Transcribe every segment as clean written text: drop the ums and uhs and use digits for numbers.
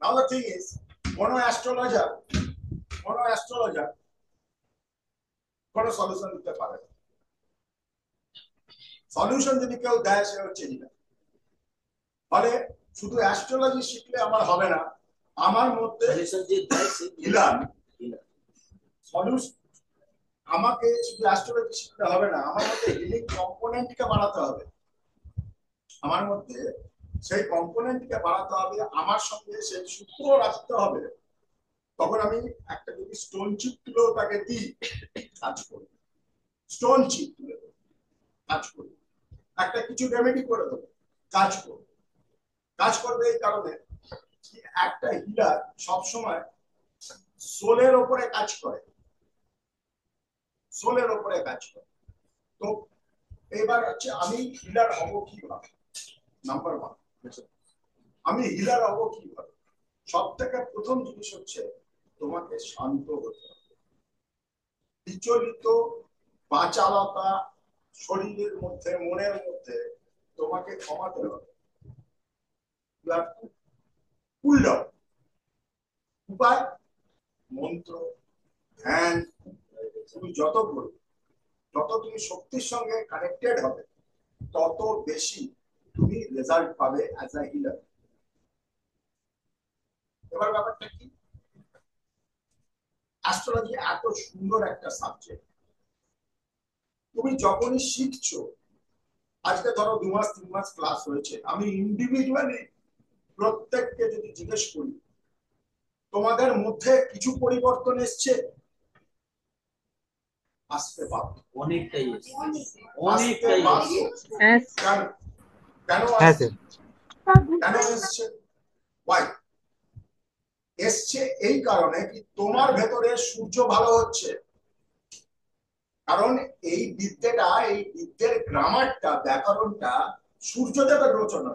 Now the thing is, কোনো astrologer কোনো solution দিতে পারে না। সলিউশন যদি কেউ দেয় সে হচ্ছে হিলার। ফলে শুধু অ্যাস্ট্রোলজি শিখলে আমার হবে না, আমার মধ্যে হিলার সলিউশন। আমাকে শুধু অ্যাস্ট্রোলজি শিখতে হবে না, আমার মধ্যে হিলিং কম্পোনেন্টকে বাড়াতে হবে। আমার মধ্যে সেই কম্পোনেন্টকে বাড়াতে হবে, আমার সঙ্গে সেই সূত্র রাখতে হবে। তখন আমি একটা যদি স্টোন চিপ তুলেও তাকে দিই, কাজ করবে। স্টোন চিপ তুলে দেবো, কাজ করবে। একটা কিছু রেমেডি করে দেবো, কাজ করবে। কাজ করবে এই কারণে একটা হিলার সবসময় সোলের ওপরে কাজ করে, সোলের ওপরে কাজ করে। তো এবার হচ্ছে আমি হিলার হব কিভাবে? নাম্বার ওয়ান, আমি হিলার হব কিভাবে? সব থেকে প্রথম জিনিস হচ্ছে তোমাকে শান্ত হতে হবে। বিচলিত বাচালতা শরীরের মধ্যে, মনের মধ্যে তোমাকে কমাতে হবে। Cool down. উপায় মন্ত্র, ধ্যান। তুমি যত করবে, যত তুমি শক্তির সঙ্গে কানেক্টেড হবে, তত বেশি তুমি রেজাল্ট পাবে অ্যাজ আ হিলার। এবার ব্যাপারটা কি, অ্যাস্ট্রোলজি এত সুন্দর একটা সাবজেক্ট, তুমি যখনই শিখছো, আজকে ধরো 2 মাস 3 মাস ক্লাস হয়েছে, আমি ইন্ডিভিজুয়ালি প্রত্যেককে যদি জিজ্ঞেস করি তোমাদের মধ্যে কিছু পরিবর্তন এসছে, আসতে পারবে, অনেকটাই আসতে পারবে। কেন আসছে? কেন এসছে? ওয়াই এসছে? এই কারণে কি তোমার ভেতরে সূর্য ভালো হচ্ছে। কারণ এই বিদ্যাটা, এই বিদ্যের গ্রামারটা, ব্যাকরণটা সূর্যদেবের রচনা।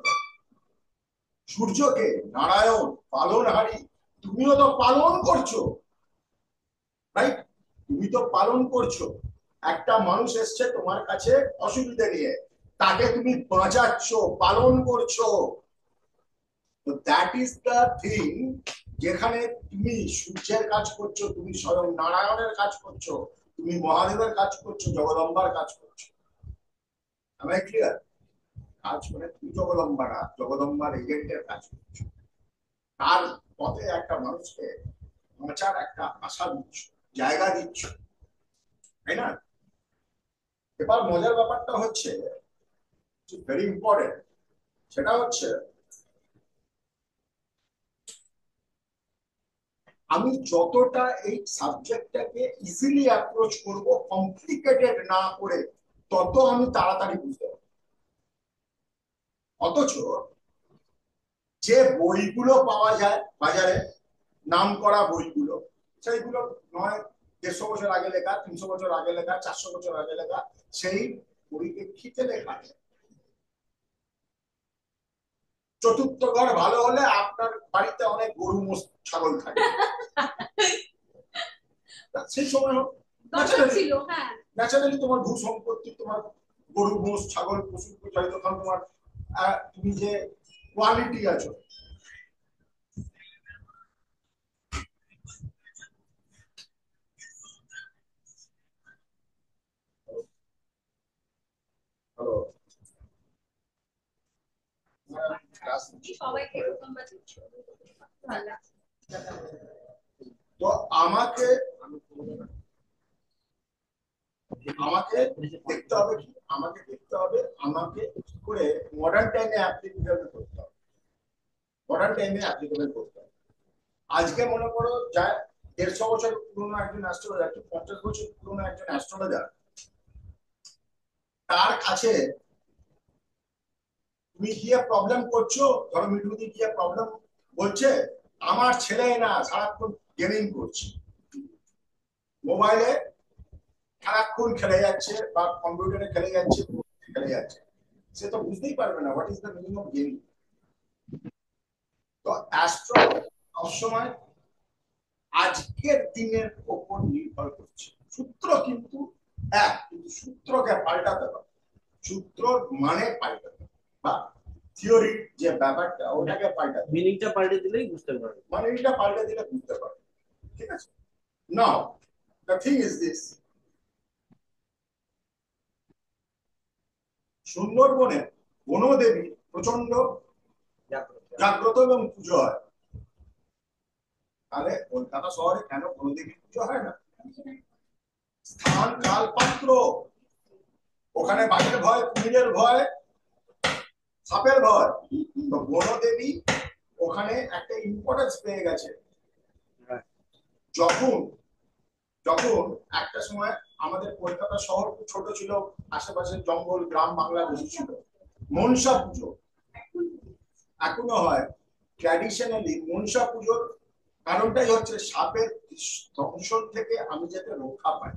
সূর্যকে নারায়ণ পালনহারী, তুমিও তো পালন করছো, রাইট? তুমি তো পালন করছো। একটা মানুষ এসছে তোমার কাছে অসুবিধা নিয়ে, তাকে তুমি বাঁচাচ্ছ, পালন করছো। তো দ্যাট ইজ দ্য থিং, যেখানে তুমি সূর্যের কাজ করছো, তুমি স্বয়ং নারায়ণের কাজ করছো, তুমি মহাদেবের কাজ করছো, জগদম্বার কাজ করছো। আমি ক্লিয়ার? কাজ মানে তুমি জগদম্বা না, জগদম্বার এজেন্টের কাজ করছো। তার পথে একটা মানুষকে বাঁচার একটা আশা দিচ্ছ, জায়গা দিচ্ছ, তাই না? এবার মজার ব্যাপারটা হচ্ছে, ভেরি ইম্পর্টেন্ট, সেটা হচ্ছে আমি যতটা এই সাবজেক্টটাকে ইজিলি অ্যাপ্রোচ করব, কমপ্লিকেটেড না করে, তত আমি তাড়াতাড়ি বুঝতে পারবো। অথচ যে বইগুলো পাওয়া যায় বাজারে, নাম করা বইগুলো, সেইগুলো নয় 150 বছর আগে লেখা, 300 বছর আগে লেখা, 400 বছর আগে লেখা, সেই বইকে খিচে লেখা। চতুর্থ ঘর ভালো হলে আপনার বাড়িতে অনেক গরু মোষ ছাগল থাকে, সেই সময় ন্যাচারালি তোমার ভূ সম্পত্তি, তোমার গরু মোষ ছাগল পশু প্রচারিত, কারণ তোমার তুমি যে কোয়ালিটি আছো। তো আমাকে আমাকে দেখতে হবে কি, আমাকে দেখতে হবে আমাকে কি করে মডার্ন টাইমে অ্যাপ্লিকেবল করতে হবে, মডার্ন টাইমে অ্যাপ্লিকেবল করতে হবে। আজকে মনে করো যা 150 বছর পুরনো একজন অ্যাস্ট্রোলজার, 50 বছর পুরনো একজন অ্যাস্ট্রোলজার, তার কাছে তুমি গিয়ে প্রবলেম করছো, ধরো মিটুদি গিয়ে প্রবলেম বলছে, আমার ছেলে না সারাক্ষণ গেমিং করছে, মোবাইলে সারাক্ষণ খেলে যাচ্ছে বা কম্পিউটারে খেলে যাচ্ছে, খেলে যাচ্ছে, সে তো বুঝতেই পারবে না what is the meaning of gaming. তো অ্যাস্ট্রোলজি সবসময় আজকের দিনের উপর নির্ভর করছে। সূত্র কিন্তু এক, কিন্তু সূত্রকে পাল্টাতে হবে, সূত্র মানে পাল্টাতে বা থিওরি যে ব্যাপারটা ওটাকে পাল্টাতে, মিনিংটা পাল্টে দিলেই বুঝতে পারবে, মানে এটা পাল্টে দিলে বুঝতে পারবে। ঠিক আছে, নাও দ্য থিং ইজ দিস, সুন্দরবনে বনদেবী প্রচন্ড জাগ্রত এবং পুজো হয়। তাহলে কলকাতা শহরে কেন বনদেবী পুজো হয় না? স্থান কাল পাত্র, ওখানে বাঘের ভয়, কুমিরের ভয়, সাপের ভয়, তো বনদেবী ওখানে একটা ইম্পর্টেন্স পেয়ে গেছে। যখন যখন একটা সময় আমাদের কলকাতা শহর খুব ছোট ছিল, আশেপাশে জঙ্গল গ্রাম বাংলা বেশি ছিল, মনসা পুজো এখনো হয়। ট্র্যাডিশনালি মনসা পুজোর কারণটাই হচ্ছে সাপের দংশন থেকে আমি যাতে রক্ষা পাই।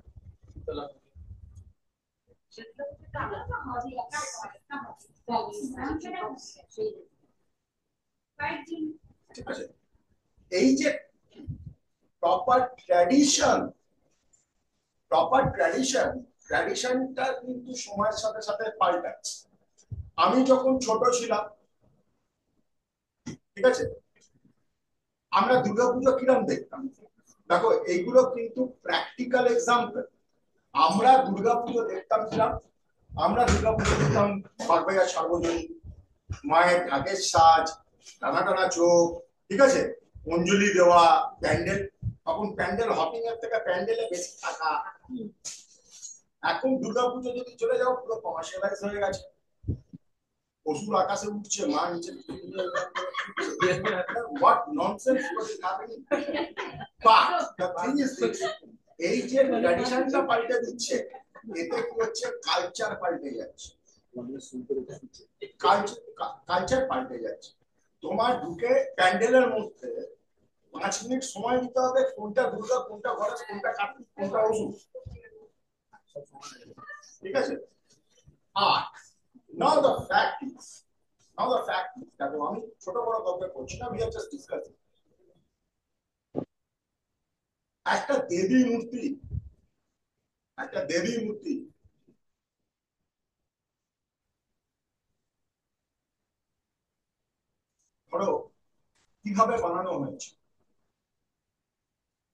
ঠিক আছে, এই যে প্রপার ট্র্যাডিশন, ট্র্যাডিশনটা কিন্তু সময়ের সাথে সাথে পাল্টাচ্ছে। আমি যখন ছোট ছিলাম, ঠিক আছে, আমরা দুর্গাপুজো কিরম দেখতাম, দেখো এইগুলো কিন্তু প্র্যাকটিক্যাল এক্সাম্পল। আমরা দুর্গাপুজো দেখতাম কিরম, আমরা দুর্গাপুজো দেখতাম বাগবাজার সার্বজনীন, মায়ের ঢাকের সাজ, টানা টানা চোখ, ঠিক আছে, অঞ্জলি দেওয়া, প্যান্ডেল, তখন প্যান্ডেল হপিং এর থেকে প্যান্ডেলে বেশি টাকা। এখন দুর্গাপুজো যদি চলে যাও পুরো কমার্শিয়ালাইজ হয়ে গেছে, অসুর আকাশে উঠছে, মা নিচে, what nonsense was happening, but the thing is this, এই যে ট্র্যাডিশনটা পাল্টে দিচ্ছে, এতে কি হচ্ছে, কালচার পাল্টে যাচ্ছে, কালচার পাল্টে যাচ্ছে। তোমার ঢুকে প্যান্ডেলের মধ্যে 5 মিনিট সময় দিতে হবে, কোনটা দুর্গা, কোনটা গণেশ, কোনটা কার্তিক, কোনটা অসুর, ঠিক আছে। আর now the fact is, দেখো আমি ছোট বড় গল্প করছি না, we are just discussing। একটা দেবী মূর্তি, একটা দেবী মূর্তি ধরো কিভাবে বানানো হয়েছে।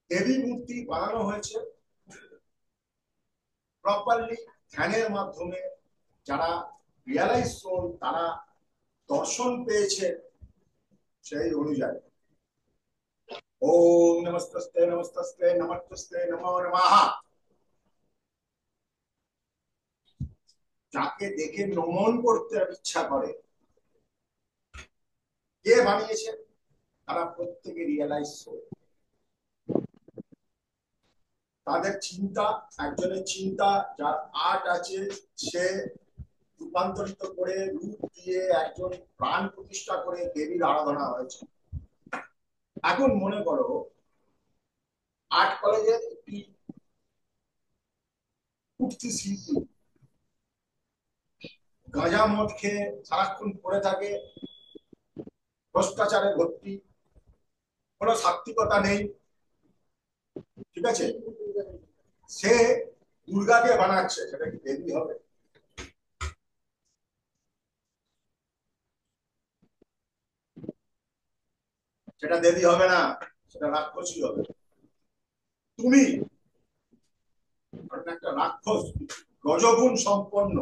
দেবী মূর্তি বানানো হয়েছে প্রপারলি ধ্যানের মাধ্যমে, যারা রিয়ালাইজ সোল, তারা দর্শন পেয়েছে সেই অনুযায়ী। ওম নমস্তে নমস্তে নমস্তে নমো নমঃ, যাকে দেখে নমন করতে ইচ্ছা করে, কে বানিয়েছে, তারা প্রত্যেকে রিয়ালাইজ সোল। তাদের চিন্তা, একজনের চিন্তা, যার আর্ট আছে, সে রূপান্তরিত করে রূপ দিয়ে একজন প্রাণ প্রতিষ্ঠা করে দেবীর আরাধনা হয়েছে। এখন মনে করো আর্ট কলেজের একটি উঠতি শিল্পী গাঁজা মদ খেয়ে সারাক্ষণ পড়ে থাকে, ভ্রষ্টাচারে ভর্তি, কোনো সাত্বিকতা নেই, ঠিক আছে, সে দুর্গাকে বানাচ্ছে, সেটা কি দেবী হবে? সেটা দেবী হবে না, সেটা রাক্ষসী হবে। তুমি একটা রাক্ষস, রজগুণ সম্পন্ন,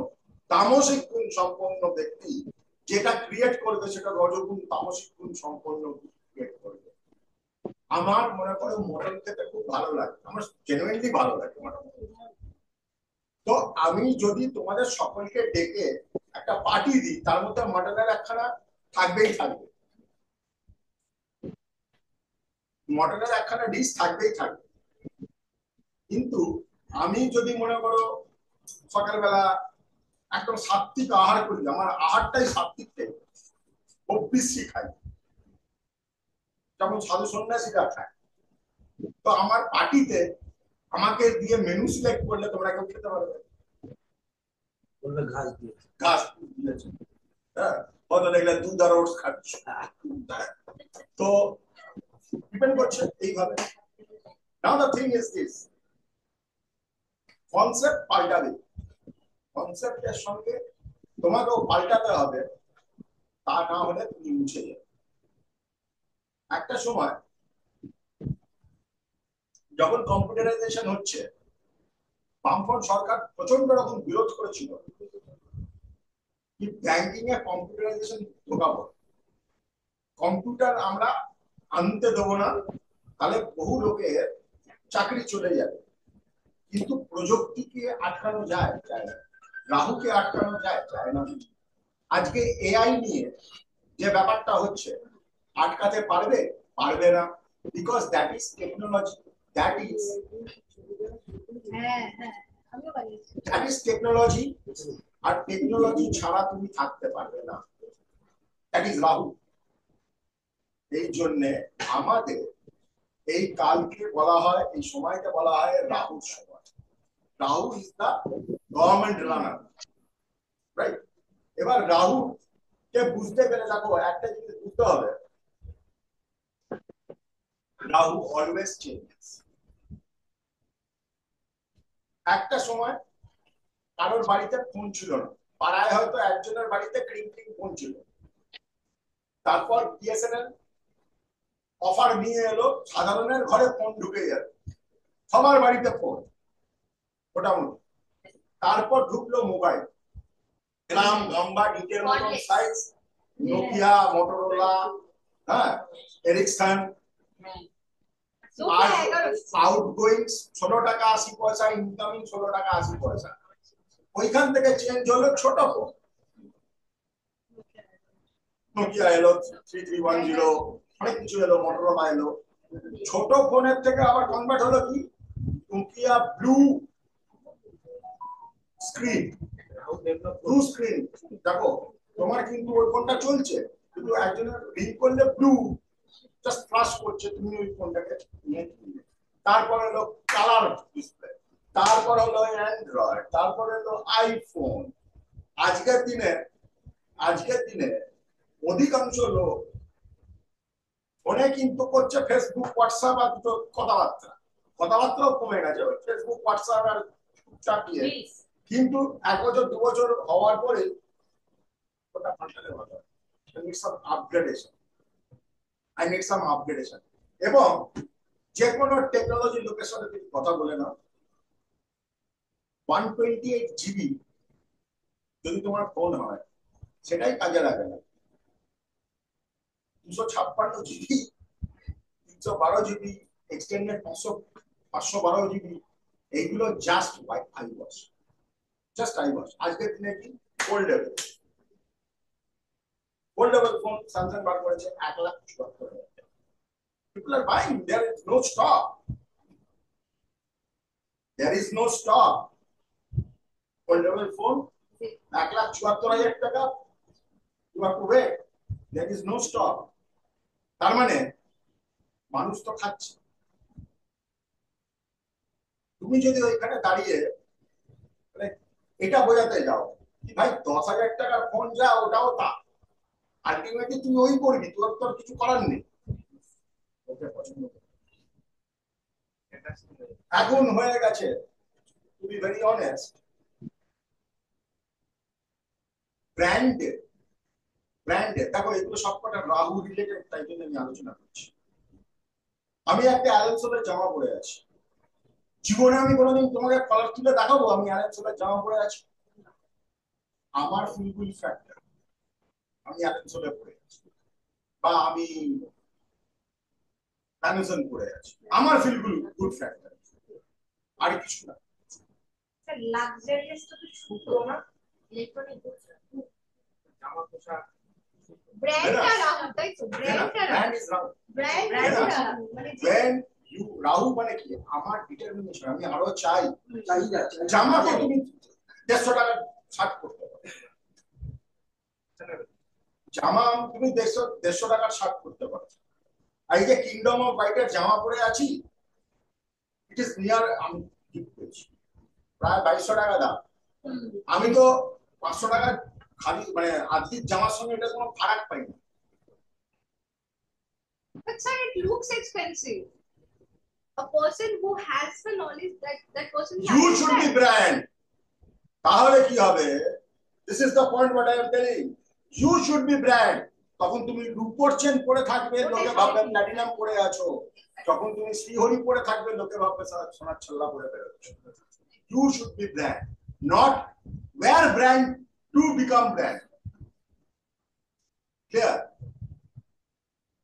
তামসিক গুণ সম্পন্ন ব্যক্তি যেটা ক্রিয়েট করবে, সেটা রজগুণ তামসিক গুণ সম্পন্ন ক্রিয়েট করবে। আমার মনে করো মটন খেতে খুব ভালো লাগে, আমার জেনুইনলি ভালো লাগে মটন। তো আমি যদি তোমাদের সকলকে ডেকে একটা পার্টি দিই, তার মধ্যে মটনের একখানা থাকবেই থাকবে, মটনের একখানা ডিশ থাকবেই থাকবে। কিন্তু আমি যদি মনে করো সকালবেলা একদম সাত্বিক আহার করি, আমার আহারটাই সাত্বিক টাইপ, অভ্যিসি খাই, যেমন সাধু সন্ন্যাসীরা খায়, তো আমার পার্টিতে আমাকে দিয়ে মেনু সিলেক্ট করলে তোমরা কেউ খেতে পারবে? ঘাস দিয়ে, ঘাস দিয়েছে, হ্যাঁ, হয়তো দেখলে দুধ আর ওটস খাচ্ছ, তো ডিপেন্ড করছে এইভাবে। Now the thing is this, concept পাল্টাবে, কনসেপ্টের সঙ্গে তোমাকেও পাল্টাতে হবে, তা না হলে তুমি মুছে যাবে। একটা সময় যখন কম্পিউটারাইজেশন হচ্ছে, বামফ্রন্ট সরকার প্রচন্ড রকম বিরোধ করেছিল কি ব্যাংকিং এ কম্পিউটারাইজেশন ঢোকাবো, কম্পিউটার আমরা আনতে দেবো না, তাহলে বহু লোকের চাকরি চলে যাবে। কিন্তু প্রযুক্তিকে আটকানো যায় যায় না, রাহুকে আটকানো যায় যায় না। আজকে এআই নিয়ে যে ব্যাপারটা হচ্ছে, আটকাতে পারবে পারবে না, because that is technology, that is technology. আর টেকনোলজি ছাড়া তুমি থাকতে পারবে না, দ্যাট ইজ রাহু। এই জন্য আমাদের এই কালকে বলা হয়, এই সময়কে বলা হয় রাহুর সময়। Rahu is the government runner, right? এবার রাহু কে বুঝতে পেরে দেখো একটা জিনিস বুঝতে হবে, রাহু অলওয়েজ চেঞ্জেস। একটা সময় কারোর বাড়িতে ফোন ছিল না, পাড়ায় হয়তো একজনের বাড়িতে ক্রিং ক্রিং ফোন ছিল, তারপর বিএসএনএল অফার নিয়ে এলো, সাধারণের ঘরে ফোন ঢুকে যাবে, সবার বাড়িতে ফোন মোটামুটি। তারপর ঢুকলো মোবাইল, গ্রাম গম্বা ডিটের মতন সাইজ, নোকিয়া, মোটরোলা, হ্যাঁ, এরিকসন। আউটগোয়িং 16 টাকা 80 পয়সা, ইনকামিং 16 টাকা 80 পয়সা। ওইখান থেকে চেঞ্জ হলো ছোট ফোন, নোকিয়া এলো, 3310, অনেক কিছু এলো, মোটরোলা এলো। ছোট ফোনের থেকে আবার কনভার্ট হলো কি Nokia blue screen, blue screen. দেখো তোমার কিন্তু ওই ফোনটা চলছে, কিন্তু একজনের রিং করলে ব্লু জাস্ট ফ্লাশ করছে, তুমি ওই ফোনটাকে নিয়ে কিনলে। তারপর হলো কালার ডিসপ্লে, তারপর হলো অ্যান্ড্রয়েড, তারপর হলো আইফোন। আজকের দিনে অধিকাংশ লোক ফোনে কিন্তু করছে ফেসবুক হোয়াটসঅ্যাপ আর দুটো কথাবার্তাও কমে গেছে, ওই ফেসবুক হোয়াটসঅ্যাপ আর চাপিয়ে। কিন্তু 1 বছর 2 বছর হওয়ার পরে ওটা পাল্টাতে হবে, আই নিড সাম আপগ্রেডেশন। এবং যে কোনো টেকনোলজি লোকের সাথে তুমি কথা বলে নাও, 128 জিবি যদি তোমার ফোন হয় সেটাই কাজে লাগে না, 256 জিবি, 312 জিবি, এক্সটেন্ডেড 512 জিবি, এইগুলো জাস্ট আইওয়াশ, জাস্ট আইওয়াশ। আজকের দিনে কি ফোল্ডেবল ফোন স্যামসাং বার করেছে 1,74,000। People are buying, there is no stock, there is no stock. Foldable phone 1,74,000 টাকা, you have to wait, there is no stock. তার মানে মানুষ তো খাচ্ছে। তুমি যদি ওইখানে দাঁড়িয়ে মানে এটা বোঝাতে যাও কি ভাই 10,000 টাকার ফোন যা ওটাও তা, আলটিমেটলি তুই ওই করবি, তোর তোর কিছু করার নেই। ওকে পছন্দ এখন হয়ে গেছে, to be very honest, branded দেখো এগুলো সবকটা রাহু রিলেটেড, তাই জন্য আমি আলোচনা করছি। আমি একটা অ্যালেনসোলের জামা পরে আছি, জীবনে আমি কোনোদিন তোমাকে কলার তুলে দেখাবো আমি অ্যালেনসোলের জামা পরে আছি? আমার ফুলফিল ফ্যাক্টর আমি অ্যালেনসোলে পরে আছি, বা আমি অ্যামাজন পরে আছি, আমার ফিলগুলো গুড ফ্যাক্টর, আর কিছু না। স্যার লাক্সারিয়াস তো সুতো না, ইলেকট্রনিক জামা পোশাক ব্র্যান্ডটা রাহু, তাই তো? ব্র্যান্ডটা ব্র্যান্ড ইজ রাহু। মানে when you রাহু মানে কি আমার ডিটারমিনেশন, আমি আরো চাই। জামা তো তুমি 150 টাকা শার্ট করতে পারো, জামা তুমি 150 টাকার শার্ট করতে পারো। আর এই যে কিংডম অফ হোয়াইটের জামা পরে আছি, ইট ইজ নিয়ার, আমি গিফট করেছি, প্রায় 2200 টাকা দাম। আমি তো 500 টাকা খালি মানে আর্থিক জামার সঙ্গে এটা কোনো ফারাক পাই না। But sir, it looks expensive. A person who has the knowledge, that person You should be brand. তাহলে কি হবে? This is the point what I am telling. You should be brand. তখন তুমি রূপোর চেন পরে থাকবে, লোকে ভাববে প্ল্যাটিনাম পরে আছো। যখন তুমি শ্রীহরি পরে থাকবে, লোকে ভাববে সোনার ছল্লা পরে বেরোচ্ছ। You should be brand, not wear brand to become brand. Clear?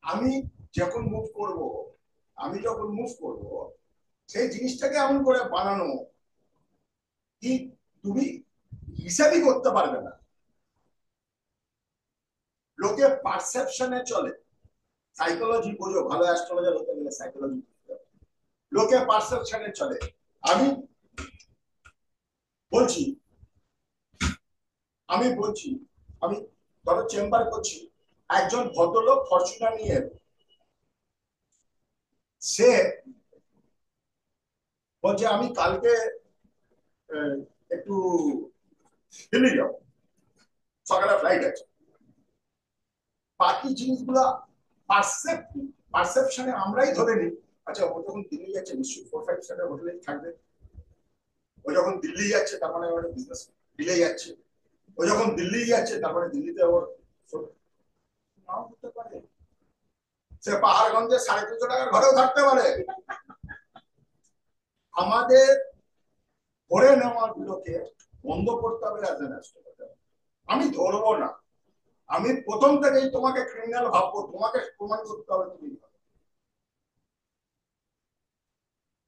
আমি যখন মুভ করব সেই জিনিসটাকে এমন করে বানানো কি তুমি হিসাবই করতে পারবে না। লোকে পারসেপশনে চলে। সাইকোলজি বোঝো, ভালো অ্যাস্ট্রোলজার হতে গেলে সাইকোলজি। লোকে পারসেপশনে চলে। আমি বলছি আমি ধরো চেম্বার করছি, একজন ভদ্রলোক ফরচুনার নিয়ে এলো। সে বলছে আমি কালকে একটু দিল্লি যাবো, সকালে ফ্লাইট আছে। বাকি জিনিসগুলো পারসেপশনে আমরাই ধরে নিই, আচ্ছা ও যখন দিল্লি যাচ্ছে নিশ্চয়ই 4-5 স্টারের হোটেলেই থাকবে। ও যখন দিল্লি যাচ্ছে তার মানে ওর বিজনেস দিল্লি যাচ্ছে। ও যখন দিল্লি যাচ্ছে তার মানে দিল্লিতে ওর নাও হতে পারে। সে পাহাড়গঞ্জে 250 টাকার ঘরেও থাকতে পারে। আমাদের ধরে নেওয়ার গুলোকে বন্ধ করতে হবে। আমি ধরবো না, আমি প্রথম থেকেই তোমাকে ক্রিমিনাল ভাববো, তোমাকে প্রমাণ করতে হবে তুমি।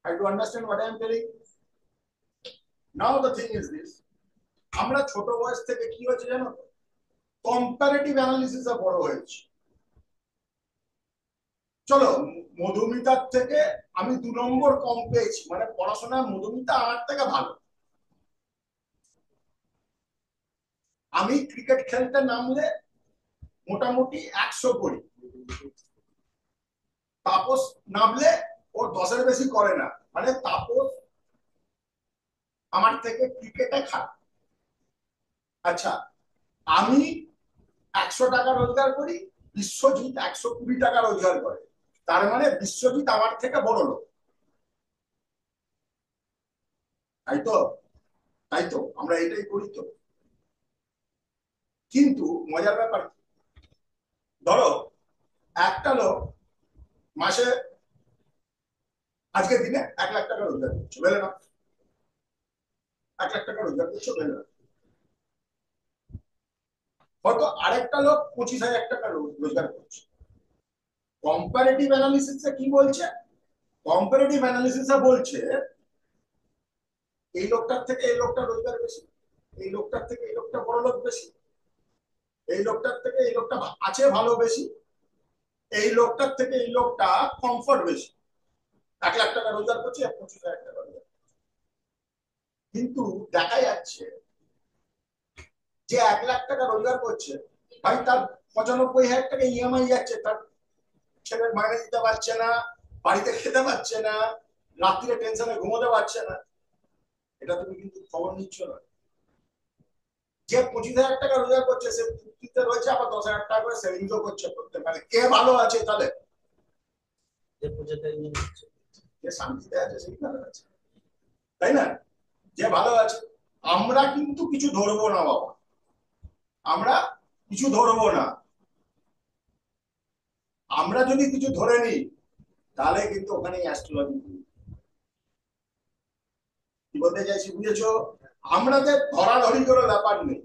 I do understand what I am telling. Now the thing is this, আমরা ছোট বয়স থেকে কি হয়েছে জানো, কম্পারেটিভ অ্যানালিসিসে বড় হয়েছে। চলো মধুমিতার থেকে আমি 2 নম্বর কম পেয়েছি, মানে পড়াশোনায় মধুমিতা আমার থেকে ভালো। আমি ক্রিকেট খেলতে নামলে মোটামুটি 100 করি, তাপস নামলে ওর 10-এর বেশি করে না, মানে তাপস আমার থেকে ক্রিকেটে খারাপ। আচ্ছা, আমি 100 টাকা রোজগার করি, বিশ্বজিৎ 120 টাকা রোজগার করে, তার মানে বিশ্বজিৎ আমার থেকে বড় লোক। তাই তো? তাই তো আমরা এটাই করি তো। কিন্তু মজার ব্যাপার, ধরো একটা লোক মাসে আজকের দিনে 1 লাখ টাকা রোজগার করছে, বলে না 1 লাখ টাকা রোজগার করছে, বলে না। হয়তো আরেকটা লোক 25,000 টাকা রোজগার করছে। কম্পারেটিভ অ্যানালিসিসে কি বলছে? কম্পারেটিভ অ্যানালিসিসে বলছে এই লোকটার থেকে এই লোকটা রোজগার বেশি, এই লোকটার থেকে এই লোকটা বড় লোক বেশি, এই লোকটার থেকে এই লোকটা আছে ভালো বেশি, এই লোকটার থেকে এই লোকটা কমফর্ট বেশি। 1 লাখ টাকা রোজগার করছে, 25,000 টাকা রোজগার। কিন্তু দেখা যাচ্ছে যে 1 লাখ টাকা রোজগার করছে, ভাই তার 95,000 টাকা ইএমআই যাচ্ছে, তার ছেলের মাইনে দিতে পারছে না, বাড়িতে খেতে পারছে না, রাত্রিরে টেনশনে ঘুমোতে পারছে না। এটা তুমি কিন্তু খবর নিচ্ছ না। যে 25,000 টাকা রোজগার করছে সে চুক্তিতে রয়েছে, আবার 10,000 টাকা করে সেভিংসও করছে প্রত্যেক মাসে। কে ভালো আছে তাহলে? যে শান্তিতে আছে সেই ভালো আছে, তাই না? যে ভালো আছে। আমরা কিন্তু কিছু ধরবো না বাবা, আমরা কিছু ধরবো না। আমরা যদি কিছু ধরে নিই তাহলে কিন্তু ওখানে অ্যাস্ট্রোলজি। কি বলতে চাইছি বুঝেছো? আমাদের ধরাধরি করে ব্যাপার নেই।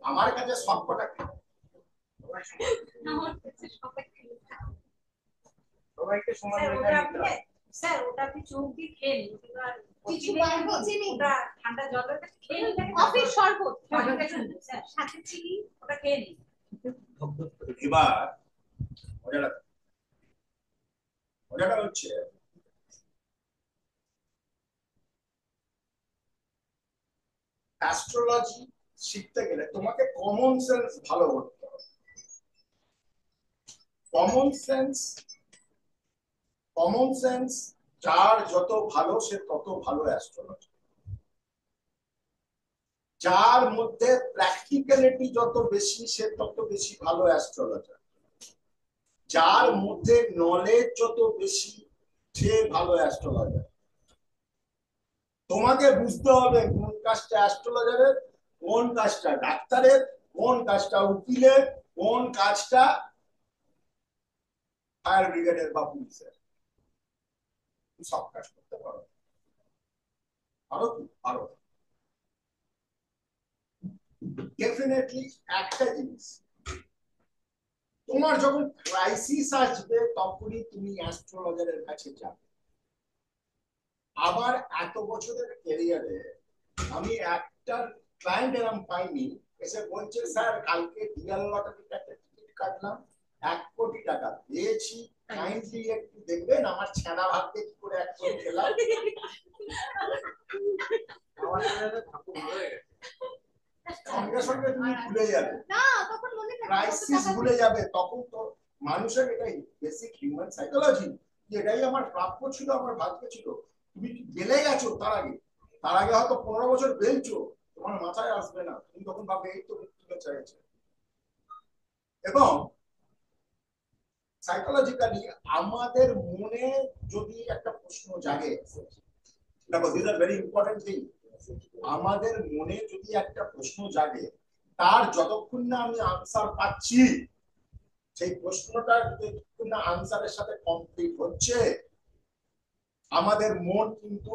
আমার কাছে সব কটা সবাইকে সমান স্যার ওটা আপনি চোখ দিয়ে খেয়ে নিন, কিছু বার হচ্ছে নি, ওটা ঠান্ডা জলের কাছে খেয়ে নিন, কফির শরবত স্যার সাথে চিনি, ওটা খেয়ে নিন। এবার মজাটা হচ্ছে অ্যাস্ট্রোলজি শিখতে গেলে তোমাকে কমন সেন্স ভালো করতে হবে। কমন সেন্স যার যত ভালো সে তত ভালো অ্যাস্ট্রোলজি। যার মধ্যে প্র্যাকটিক্যালিটি যত বেশি সে তত বেশি ভালো অ্যাস্ট্রোলজার। যার মধ্যে নলেজ যত বেশি সে ভালো অ্যাস্ট্রোলজার। তোমাকে বুঝতে হবে কোন কাজটা অ্যাস্ট্রোলজারের, কোন কাজটা ডাক্তারের, কোন কাজটা উকিলের, কোন কাজটা ফায়ার ব্রিগেডের বা পুলিশের? সব কাজ করতে পারো, আরো কি আরো ডেফিনেটলি একটা জিনিস, তোমার যখন ক্রাইসিস আসবে তখনই তুমি অ্যাস্ট্রোলজারের কাছে যাবে। আবার এত বছরের ক্যারিয়ারে আমি একটা ক্লায়েন্ট এরকম পাইনি এসে বলছে স্যার কালকে ডিএল লটারিতে একটা টিকিট কাটলাম, 1 কোটি টাকা পেয়েছি, কাইন্ডলি একটু দেখবেন আমার ছেঁড়া ভাগ্যে কি করে 1 কোটি পেলাম। আমার সাথে ঠাকুর হয়ে গেছে। সঙ্গে সঙ্গে তুমি ভুলে যাবে, না তখন মনে থাকে ক্রাইসিস ভুলে যাবে। তখন তো মানুষের এটাই বেসিক হিউম্যান সাইকোলজি, এটাই আমার প্রাপ্য ছিল, আমার ভাগ্য ছিল। তুমি কি বেলে গেছো তার আগে? তার আগে হয়তো 15 বছর বেলছো, তোমার মাথায় আসবে না, তুমি তখন ভাববে এই তো মৃত্যু চাইছে। এবং সাইকোলজিক্যালি আমাদের মনে যদি একটা প্রশ্ন জাগে, দেখো this are very important thing, আমাদের মনে যদি একটা প্রশ্ন জাগে, তার যতক্ষণ না আমি আনসার পাচ্ছি, সেই প্রশ্নটা যতক্ষণ না আনসারের সাথে কমপ্লিট হচ্ছে, আমাদের মন কিন্তু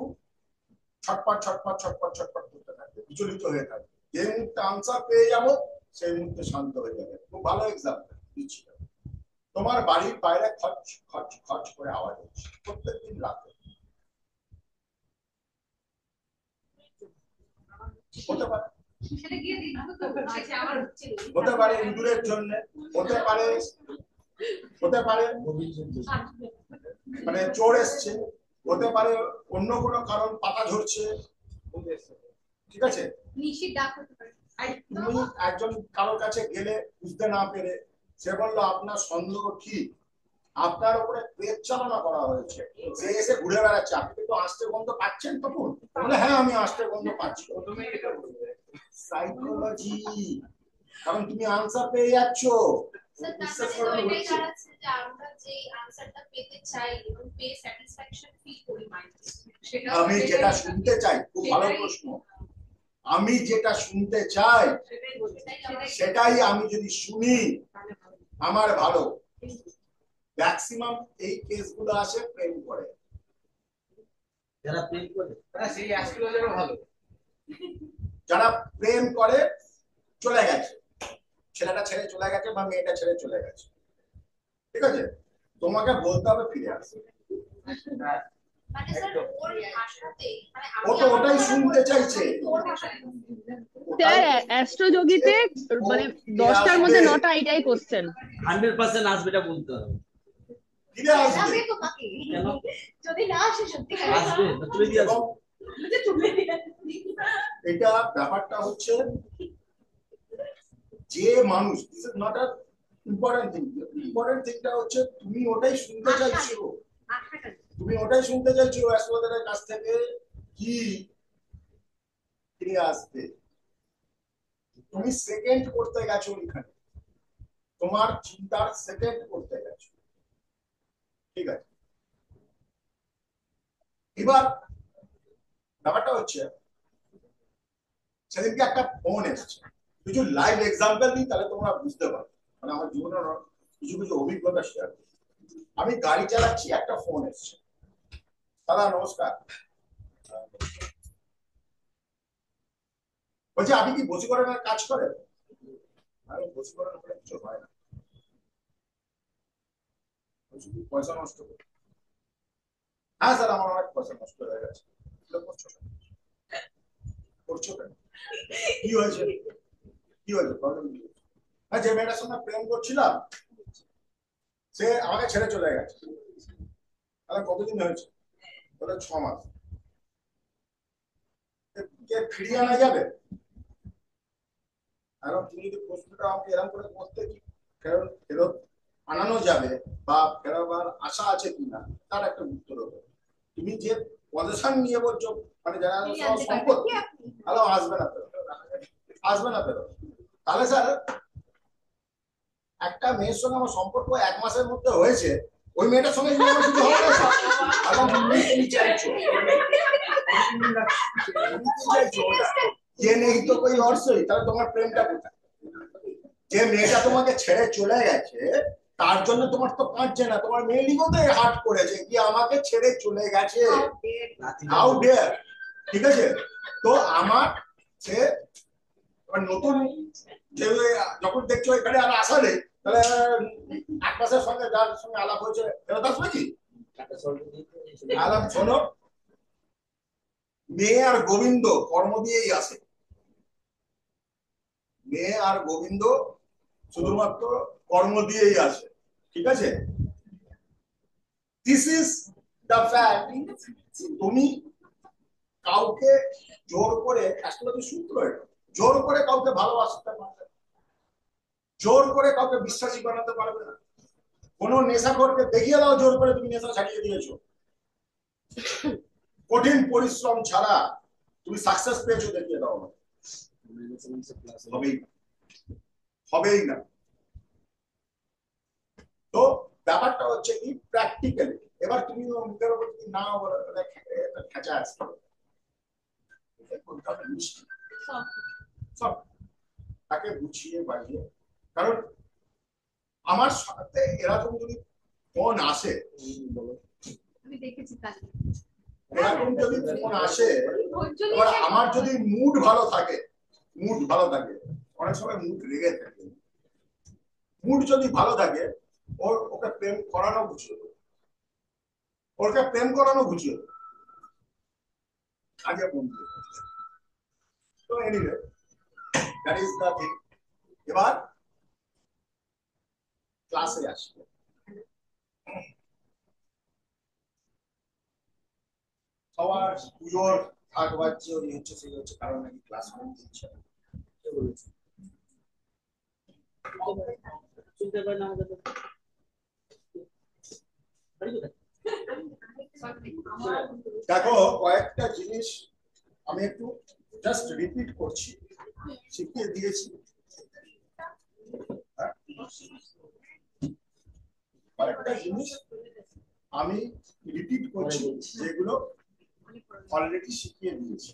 ছটপট ছটপট ছটপট ছটপট করতে থাকবে, বিচলিত হয়ে থাকবে। যে মুহূর্তে আনসার পেয়ে যাবো সেই মুহূর্তে শান্ত হয়ে যাবে। খুব ভালো এক্সাম্পল দিচ্ছি, তোমার বাড়ির বাইরে খচ খচ খচ করে আওয়াজ হচ্ছে প্রত্যেকদিন রাতে, হতে পারে সেটা গিয়ে দেখবো তো আচ্ছা, আমার হচ্ছে হতে পারে ইঁদুরের জন্য, হতে পারে হতে পারে মানে চোর এসছে, হতে পারে অন্য কোনো কারণ, পাতা ঝরছে, ঠিক আছে। নিশির ডাক হতে পারে। তুমি একজন কারোর কাছে গেলে বুঝতে না পেরে, সে বললো আপনার সন্দেহ ঠিক, আপনার উপরে প্রেত চালনা করা হয়েছে, সে এসে ঘুরে বেড়াচ্ছে, আপনি কিন্তু আষ্টের গন্ধ পাচ্ছেন তখন? বলে হ্যাঁ আমি আষ্টের গন্ধ পাচ্ছি। প্রথমেই এটা বলবে। সাইকোলজি, কারণ তুমি আনসার পেয়ে যাচ্ছ। স্যার বিশ্বাস তার মানে করানো তো এটাই হচ্ছে। দাঁড়াচ্ছে যে আমরা যে আনসারটা পেতে চাই এবং পেয়ে স্যাটিসফ্যাকশন ফিল করি মাইন্ডে, সেটা আমি যেটা শুনতে চাই, খুব ভালো প্রশ্ন, আমি যেটা শুনতে চাই সেটাই বলছি। সেটাই আমি যদি শুনি আমার ভালো। ম্যাক্সিমাম এই কেসগুলো আসে প্রেম করে, যারা প্রেম করে সেই অ্যাস্ট্রোলজারও ভালো। যারা প্রেম করে চলে গেছে, ছেলেটা ছেড়ে চলে গেছে বা মেয়েটা ছেড়ে চলে গেছে, ঠিক আছে, তোমাকে বলতে হবে ফিরে আসবে। মানে স্যার ওর ভাষাতে মানে ও তো ওটাই শুনতে চাইছে। ওর ভাষাতে স্যার অ্যাস্ট্রোযোগীতে মানে 10টার মধ্যে 9টা এটাই কোশ্চেন। 100% আসবে এটা বলতে হবে। ফিরে আসবে যাবে তোমাকে কেন? যদি না আসে সত্যি আসবে না, তুলে দিয়ে এবং আসবে। এটা ব্যাপারটা হচ্ছে যে মানুষ, this is not a important thing, important থিংটা হচ্ছে তুমি ওটাই শুনতে চাইছো, তুমি ওটাই শুনতে চাইছো অ্যাস্ট্রোলজারের কাছ থেকে কি ফিরে আসবে। তুমি সেকেন্ড করতে গেছো এখানে, তোমার চিন্তার সেকেন্ড করতে গেছো, ঠিক আছে। এবার ব্যাপারটা হচ্ছে সেদিনকে একটা ফোন এসছে, কিছু লাইভ এক্সাম্পল দিই তাহলে তোমরা বুঝতে পারো, মানে আমার জীবনের কিছু কিছু অভিজ্ঞতা শেয়ার করি। আমি গাড়ি চালাচ্ছি, একটা ফোন এসছে, দাদা নমস্কার, বলছি আপনি কি বশীকরণের কাজ করেন? আমি বশীকরণ করে কিছু হয় না, শুধু পয়সা নষ্ট করি। হ্যাঁ স্যার আমার অনেক পয়সা নষ্ট হয়ে গেছে। করছো কেন? করছো কেন? কি হয়েছে? কি হয়েছে? প্রবলেম কি? হ্যাঁ যে মেয়েটার সঙ্গে প্রেম করছিলাম সে আমাকে ছেড়ে চলে গেছে। তাহলে কতদিন হয়েছে? বলে 6 মাস। কে ফিরিয়ে আনা যাবে? এখন তুমি যদি প্রশ্নটা আমাকে এরকম করে করতে কি ফেরত ফেরত আনানো যাবে বা ফেরাবার আশা আছে কিনা তার একটা উত্তর হবে। তুমি যে পজিশন নিয়ে বলছো, মানে যারা সম্পত্তি, তাহলে আসবে না ফেরত, আসবে না ফেরত। তাহলে স্যার একটা মেয়ের সঙ্গে আমার সম্পর্ক 1 মাসের মধ্যে হয়েছে, ওই মেয়েটার সঙ্গে যদি আমার কিছু হবে না স্যার, এবং তুমি কি চাইছো? তুমি কি চাইছো? যে নেই তো কই অর্থই, তাহলে তোমার প্রেমটা কোথায়? যে মেয়েটা তোমাকে ছেড়ে চলে গেছে তার জন্য তোমার তো কাঁদছে না, তোমার মেয়ে লিগোতে হার্ট করেছে কি আমাকে ছেড়ে চলে গেছে, হাউ ডেয়ার। ঠিক আছে, তো আমার সে নতুন যে যখন দেখছো এখানে আর আসা নেই, তাহলে আকাশের সঙ্গে যার সঙ্গে আলাপ হয়েছে ফেরত আসবে কি? আলাপ শোনো, মেয়ে আর গোবিন্দ কর্ম দিয়েই আসে, মেয়ে আর গোবিন্দ শুধুমাত্র কর্ম দিয়েই আসে। ঠিক আছে, দিস ইজ দ্য ফ্যাক্ট। তুমি কাউকে জোর করে, অ্যাস্ট্রোলজি সূত্র এটা, জোর করে কাউকে ভালোবাসতে পারবে না, জোর করে কাউকে বিশ্বাসী বানাতে পারবে না। কোন নেশাখোরকে দেখিয়ে দাও জোর করে তুমি নেশা ছাড়িয়ে দিয়েছো, কঠিন পরিশ্রম ছাড়া তুমি সাকসেস পেয়েছো দেখিয়ে দাও, হবেই না, হবেই না। তো ব্যাপারটা হচ্ছে কি প্র্যাকটিক্যালি, এবার তুমি মুখের উপর যদি না খেঁচা আসতে সব তাকে গুছিয়ে বাড়িয়ে, কারণ আমার সাথে এরকম যদি ফোন আসে, আমি দেখেছি কাল এরকম যদি ফোন আসে, ধৈর্য এবার নিয়ে আমার যদি মুড ভালো থাকে, মুড ভালো থাকে, অনেক সময় মুড রেগে থাকে, মুড যদি ভালো থাকে ওকে প্রেম করানো বুঝিয়ে দেবো, ওকে প্রেম করানো বুঝিয়ে দেবো আগে মন দিয়ে। তো anyway that is the thing. এবার ক্লাসে আসবে, সবার পুজোর ভাগ বাজছে, ওই হচ্ছে সেই হচ্ছে, কারণ নাকি ক্লাস করতে ইচ্ছে হয়। শুনতে পাই না আমাদের দেখো কয়েকটা জিনিস আমি একটু জাস্ট রিপিট করছি, শিখিয়ে দিয়েছি। কয়েকটা জিনিস আমি রিপিট করছি যেগুলো অলরেডি শিখিয়ে দিয়েছি।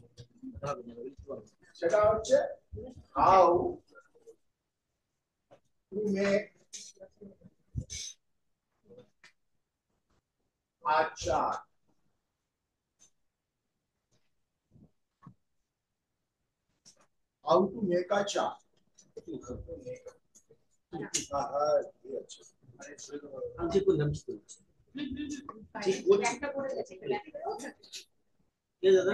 সেটা হচ্ছে how to make a chart. How to make a chart. আমি ঠিক করলাম, ঠিক করলাম। ঠিক বলছি। একটা করে গেছে কে দাদা?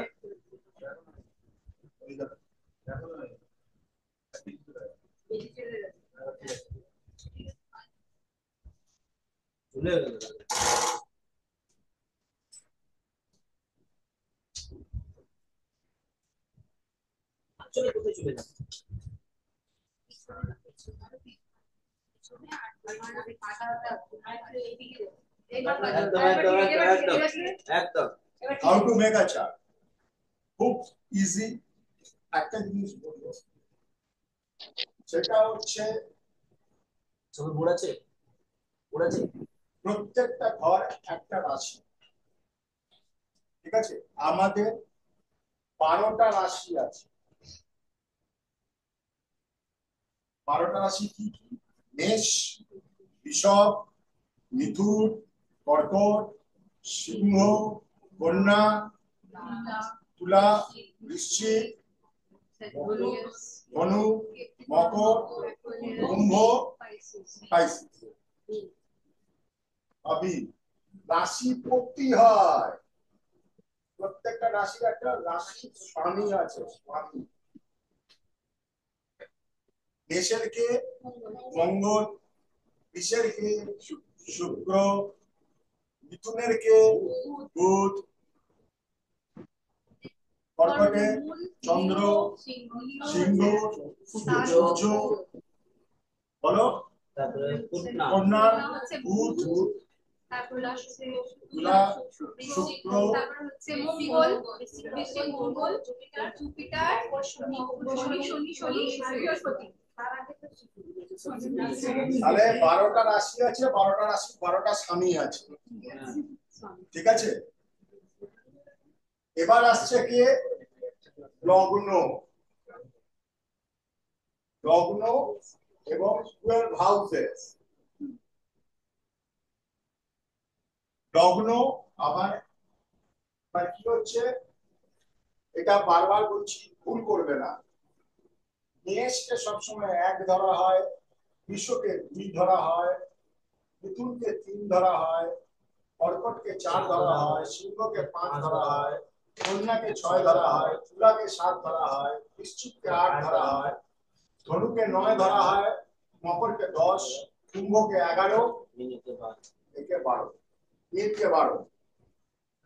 চলে গেল দাদা। চলে কোথায় চলে যাচ্ছে? একদম। How to make a chart. খুব ইজি একটা জিনিস বলবো, সেটা হচ্ছে সবার বোর্ড আছে? বোর্ড আছে? প্রত্যেকটা ঘর একটা রাশি। ঠিক আছে, আমাদের 12টা রাশি আছে। 12টা রাশি কি কি? মেষ, বৃষভ, মিথুন, কর্কট, সিংহ, কন্যা, তুলা, বৃশ্চিক, ধনু, মকর, কুম্ভ, স্পাইসিস। ভাবি রাশি পড়তেই হয়, প্রত্যেকটা রাশির একটা রাশি স্বামী আছে, স্বামী। মেষের কে মঙ্গল, বৃষের কে শুক্র, মিথুনের কে বুধ, কর্কটে চন্দ্র, সিংহ সূর্য, বলো তারপরে কন্যা, কন্যা বুধ, তুলা শুক্র, তারপর হচ্ছে মঙ্গল, বৃশ্চিক মঙ্গল, জুপিটার, শনি বৃহস্পতি। তাহলে 12টা রাশি আছে, 12টা রাশি 12টা স্বামী আছে। ঠিক আছে, এবার আসছে কে লগ্ন। লগ্ন এবং 12 হাউসেস। লগ্ন আবার কি হচ্ছে, এটা বারবার বলছি, ভুল করবে না। মেষকে সবসময় 1 ধরা হয়, বৃষকে 2 ধরা হয়, মিথুনকে 3 ধরা হয়, কর্কটকে 4 ধরা হয়, সিংহকে 5 ধরা হয়, কন্যাকে 6 ধরা হয়, তুলাকে 7 ধরা হয়, বৃশ্চিককে 8 ধরা হয়, ধনুকে 9 ধরা হয়, মকরকে 10, কুম্ভকে 11, একে 12, মীনকে 12।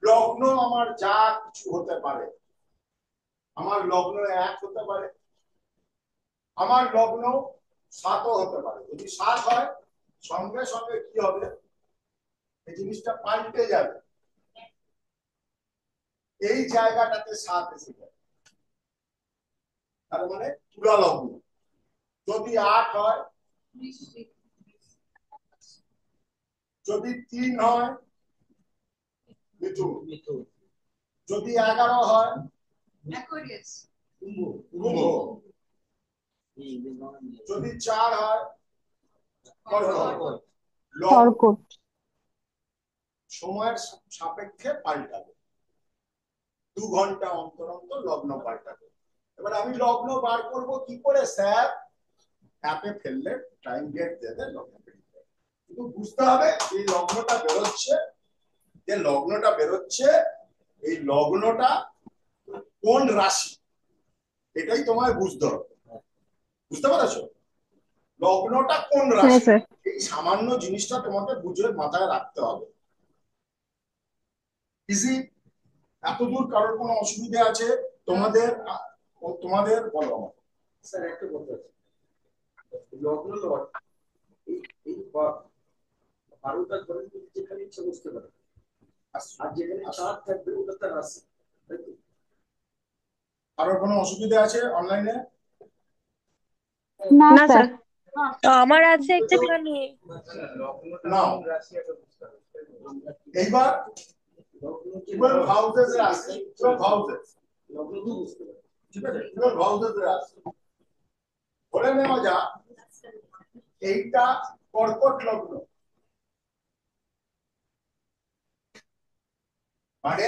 লগ্ন আমার যা কিছু হতে পারে। আমার লগ্ন 1 হতে পারে, আমার লগ্ন 7ও হতে পারে। যদি 7 হয়, সঙ্গে সঙ্গে কি হবে, এই জিনিসটা পাল্টে যাবে। এই জায়গাটাতে 7 এসে যাবে, তার মানে তুলা লগ্ন। যদি 8 হয়, যদি 3 হয়, মিথুন। যদি 11 হয়, Aquarius. কুম্ভ। যদি 4 হয়, কর্কট। লগ্ন সময়ের সাপেক্ষে পাল্টাবে, 2 ঘন্টা অন্তর অন্তর লগ্ন পাল্টাবে। এবার আমি লগ্ন বার করব কি করে স্যার? অ্যাপে ফেললে টাইম গেট দেবে, লগ্ন বেরিয়ে। কিন্তু বুঝতে হবে এই লগ্নটা বেরোচ্ছে, যে লগ্নটা বেরোচ্ছে, এই লগ্নটা কোন রাশি, এটাই তোমায় বুঝতে হবে। বুঝতে পারছো? লগ্নটা কোন রাশি, এই সামান্য জিনিসটা তোমাকে বুঝে মাথায় রাখতে হবে। ইজি? এতদূর কারোর কোনো অসুবিধা আছে? তোমাদের তোমাদের বলো। স্যার একটা কথা আছে, লগ্ন লট এই 12টা ঘরের মধ্যে যেখানে ইচ্ছা বসতে পারে, আর যেখানে 4 থাকবে ওটা তার রাশি, তাই তো? কারোর কোনো অসুবিধা আছে অনলাইনে? না স্যার। আমার আছে একটুখানি। নাও এইবার 12 হাউসেস এর আছে, 12 হাউসেস লগ্ন তো বুঝতে পারে। ঠিক আছে, 12 হাউসেস এর আছে। বলে নেওয়া যাক এইটা কর্কট লগ্ন, মানে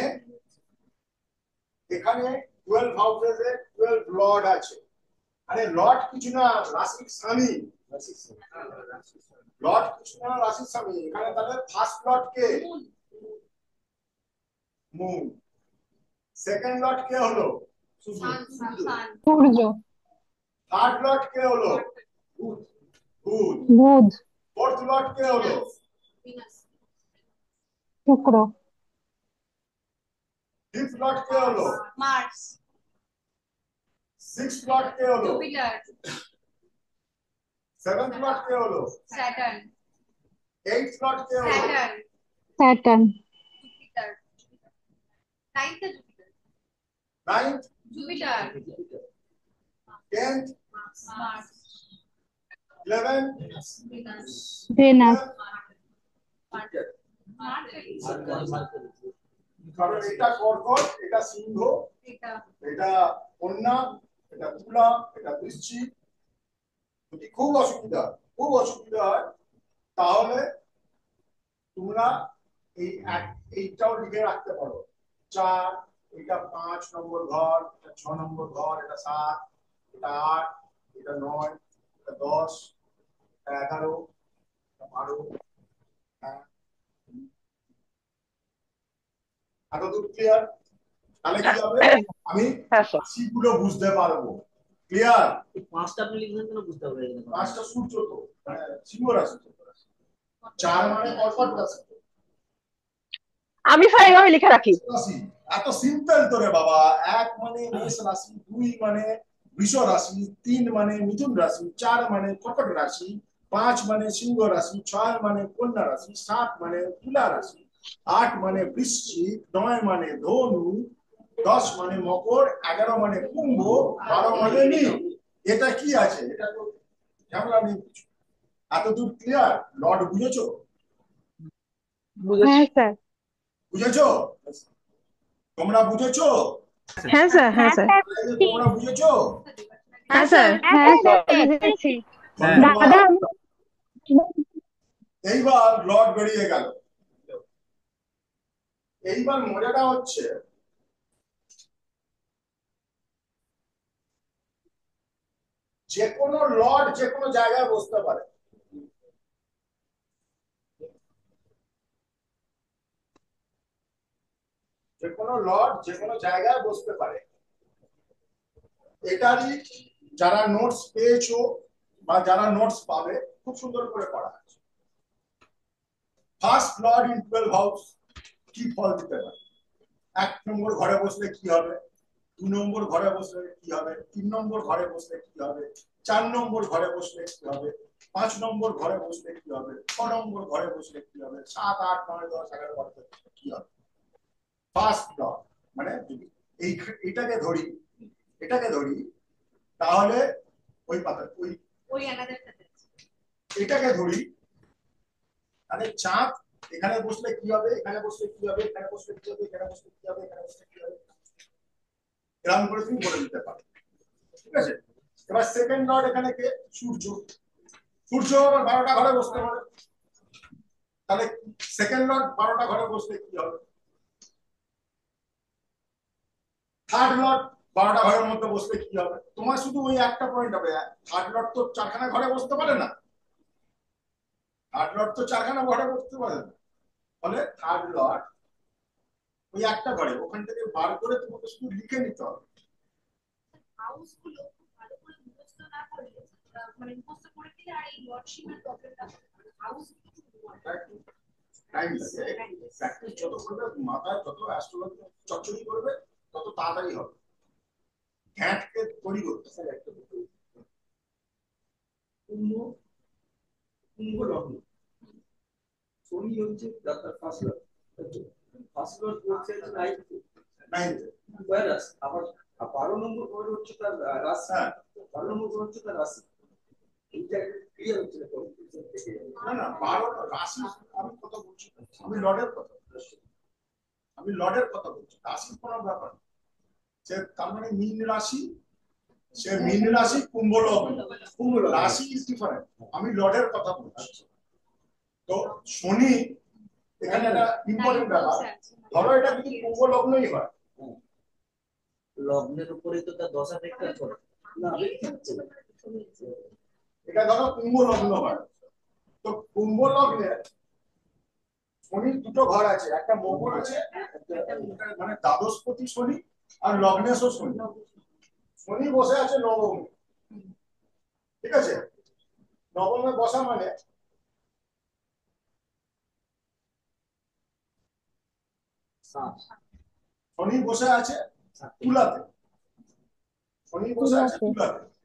এখানে 12 হাউসেস এর 12 লর্ড আছে। আরে লর্ড কিছু না, রাশির স্বামী। লর্ড কিছু না, রাশির স্বামী। এখানে তাহলে ফার্স্ট লর্ড কে? মুন। সেকেন্ড লর্ড কে হলো? Sun. সূর্য। থার্ড লর্ড কে হলো? বুধ। বুধ। ফোর্থ লর্ড কে হলো? Venus. শুক্র। ফিফথ লর্ড কে হলো? Mars. সিক্স লর্ড কে হলো? Jupiter. সেভেন্থ লর্ড কে হলো? Saturn. এইথ লর্ড কে হলো? Saturn. Saturn. Jupiter. Ninth is Jupiter. Ninth, Jupiter. 10th, Mars. 11th, Venus. Venus. কারণ এটা কর্কট, এটা সিংহ, Theta. এটা কন্যা, এটা তুলা, এটা বৃশ্চিক। যদি খুব অসুবিধা হয় তাহলে তোমরা এইটাও লিখে রাখতে পারো। 4, এটা 5 নম্বর ঘর, এটা 6 নম্বর ঘর, এটা 7, এটা 8, এটা 9, এটা 10, এটা 11, এটা 12। এতদূর ক্লিয়ার? তাহলে কি হবে, আমি রাশিগুলো বুঝতে পারবো। ক্লিয়ার? এই 5টা আপনি লিখবেন কেন বুঝতে পারবেন না। 5টা সূর্য তো, মানে সিংহ রাশি। 4 মানে কর্কট রাশি। আমি স্যার এইভাবে লিখে রাখি। রাশি এত সিম্পল তো রে বাবা। 1 মানে মেষ রাশি, 2 মানে বৃষ রাশি, 3 মানে মিথুন রাশি, 4 মানে কর্কট রাশি, 5 মানে সিংহ রাশি, 6 মানে কন্যা রাশি, 7 মানে তুলা রাশি, 8 মানে বৃশ্চিক, 9 মানে ধনু, 10 মানে মকর, 11 মানে কুম্ভ, 12 মানে মীন। এটা কি আছে? এটা তো ঝামেলা নেই কিছু। এতদূর ক্লিয়ার? লর্ড বুঝেছো? হ্যাঁ স্যার। বুঝেছো? তোমরা বুঝেছো? হ্যাঁ স্যার। হ্যাঁ স্যার। তোমরা বুঝেছো? হ্যাঁ স্যার। হ্যাঁ স্যার বুঝেছি। দাদা এইবার লর্ড বেরিয়ে গেল। এইবার মজাটা হচ্ছে যে কোনো লর্ড যে কোনো জায়গায় বসতে পারে। যে কোনো লর্ড যে কোনো জায়গায় বসতে পারে। এটারই যারা নোটস পেয়েছো বা যারা নোটস পাবে খুব সুন্দর করে পড়া আছে। ফার্স্ট লর্ড ইন 12 হাউস কি ফল দিতে পারে? 1 নম্বর ঘরে বসলে কি হবে, 2 নম্বর ঘরে বসলে কি হবে, 3 নম্বর ঘরে বসলে কি হবে, 4 নম্বর ঘরে বসলে কি হবে, 5 নম্বর ঘরে বসলে কি হবে, 6 নম্বর ঘরে বসলে কি হবে, 7, 8, 9, 10, 11 ঘরে বসলে কি হবে। ফার্স্ট লর্ড মানে যদি এটাকে ধরি তাহলে ওই পাতা ওই another এটাকে ধরি তাহলে চাঁদ এখানে বসলে কি হবে, এখানে বসলে কি হবে, এখানে বসলে কি হবে, এখানে বসলে কি হবে, এখানে বসলে কি হবে, এরকম করে তুমি বলে দিতে পারো। ঠিক আছে, এবার সেকেন্ড লর্ড এখানে কে? সূর্য। সূর্য আবার 12টা ঘরে বসতে পারে, তাহলে সেকেন্ড লর্ড 12টা ঘরে বসলে কি হবে? থার্ড লর্ড 12টা ঘরের মধ্যে বসলে কি হবে? তোমার শুধু ওই একটা পয়েন্ট হবে, থার্ড লর্ড তো 4খানা ঘরে বসতে পারে না, থার্ড লর্ড তো 4খানা ঘরে বসতে পারে না, ফলে থার্ড লর্ড ওই একটা ঘরে, ওখান থেকে বার করে তোমাকে শুধু লিখে নিতে হবে। হাউসগুলো খুব ভালো করে মুখস্থ না করলে মানে মুখস্থ করে দিলে আর এই লর্ডশিপের প্রবলেমটা হবে। হাউস টাইম লাগে, প্র্যাকটিস যত করবে মাথায় তত অ্যাস্ট্রোলজি চচ্চড়ি করবে তত তাড়াতাড়ি হবে। ঘ্যাটকে তৈরি করতে স্যার একটা কুম্ভ কুম্ভ লগ্ন, শনি হচ্ছে আপনার ফার্স্ট লর্ড। ফার্স্ট লর্ড বলছে যে নাইন ভাইরাস, আবার 12 নম্বর ঘর হচ্ছে তার রাশি, 12 নম্বর ঘর হচ্ছে তার রাশি। এইটা ক্লিয়ার হচ্ছে না কনফিউশন থেকে। না না 12 রাশি আমি কথা বলছি, আমি লর্ডের কথা বলছি, রাশির কোনো ব্যাপার না। সে তার মানে মীন রাশি, সে মীন রাশি কুম্ভ লগ্ন, রাশি ইজ ডিফারেন্ট, আমি লর্ডের কথা বলছি। তো শনি এখানে একটা ইম্পর্টেন্ট ব্যাপার, ধরো এটা যদি কুম্ভ লগ্নই হয়, লগ্নের উপরে তো তার দশা দেখতে করে না দেখতে হচ্ছে না। এটা ধরো কুম্ভ লগ্ন হয়, তো কুম্ভ লগ্নে শনির দুটো ঘর আছে, একটা মকর আছে, মানে দ্বাদশপতি শনি আর লগ্নেশও শনি। শনি বসে আছে নবমে, ঠিক আছে, নবমে বসা মানে শনি বসে আছে তুলাতে,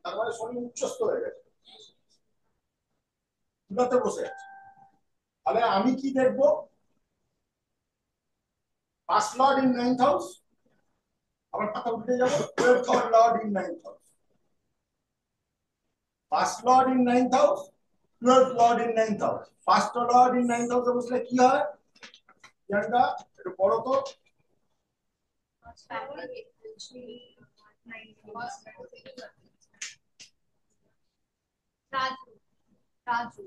তার মানে শনি উচ্চস্থ হয়ে গেছে, তুলাতে বসে আছে। তাহলে আমি কি দেখবো? First lord in 9th house, আবার পাতা উল্টে যাবো, 12th Lord in 9th house, first lord in 9th house, 12th Lord in 9th house. First lord in 9th হাউসে বসলে কি হয় জানটা একটু বড় তো, Raju.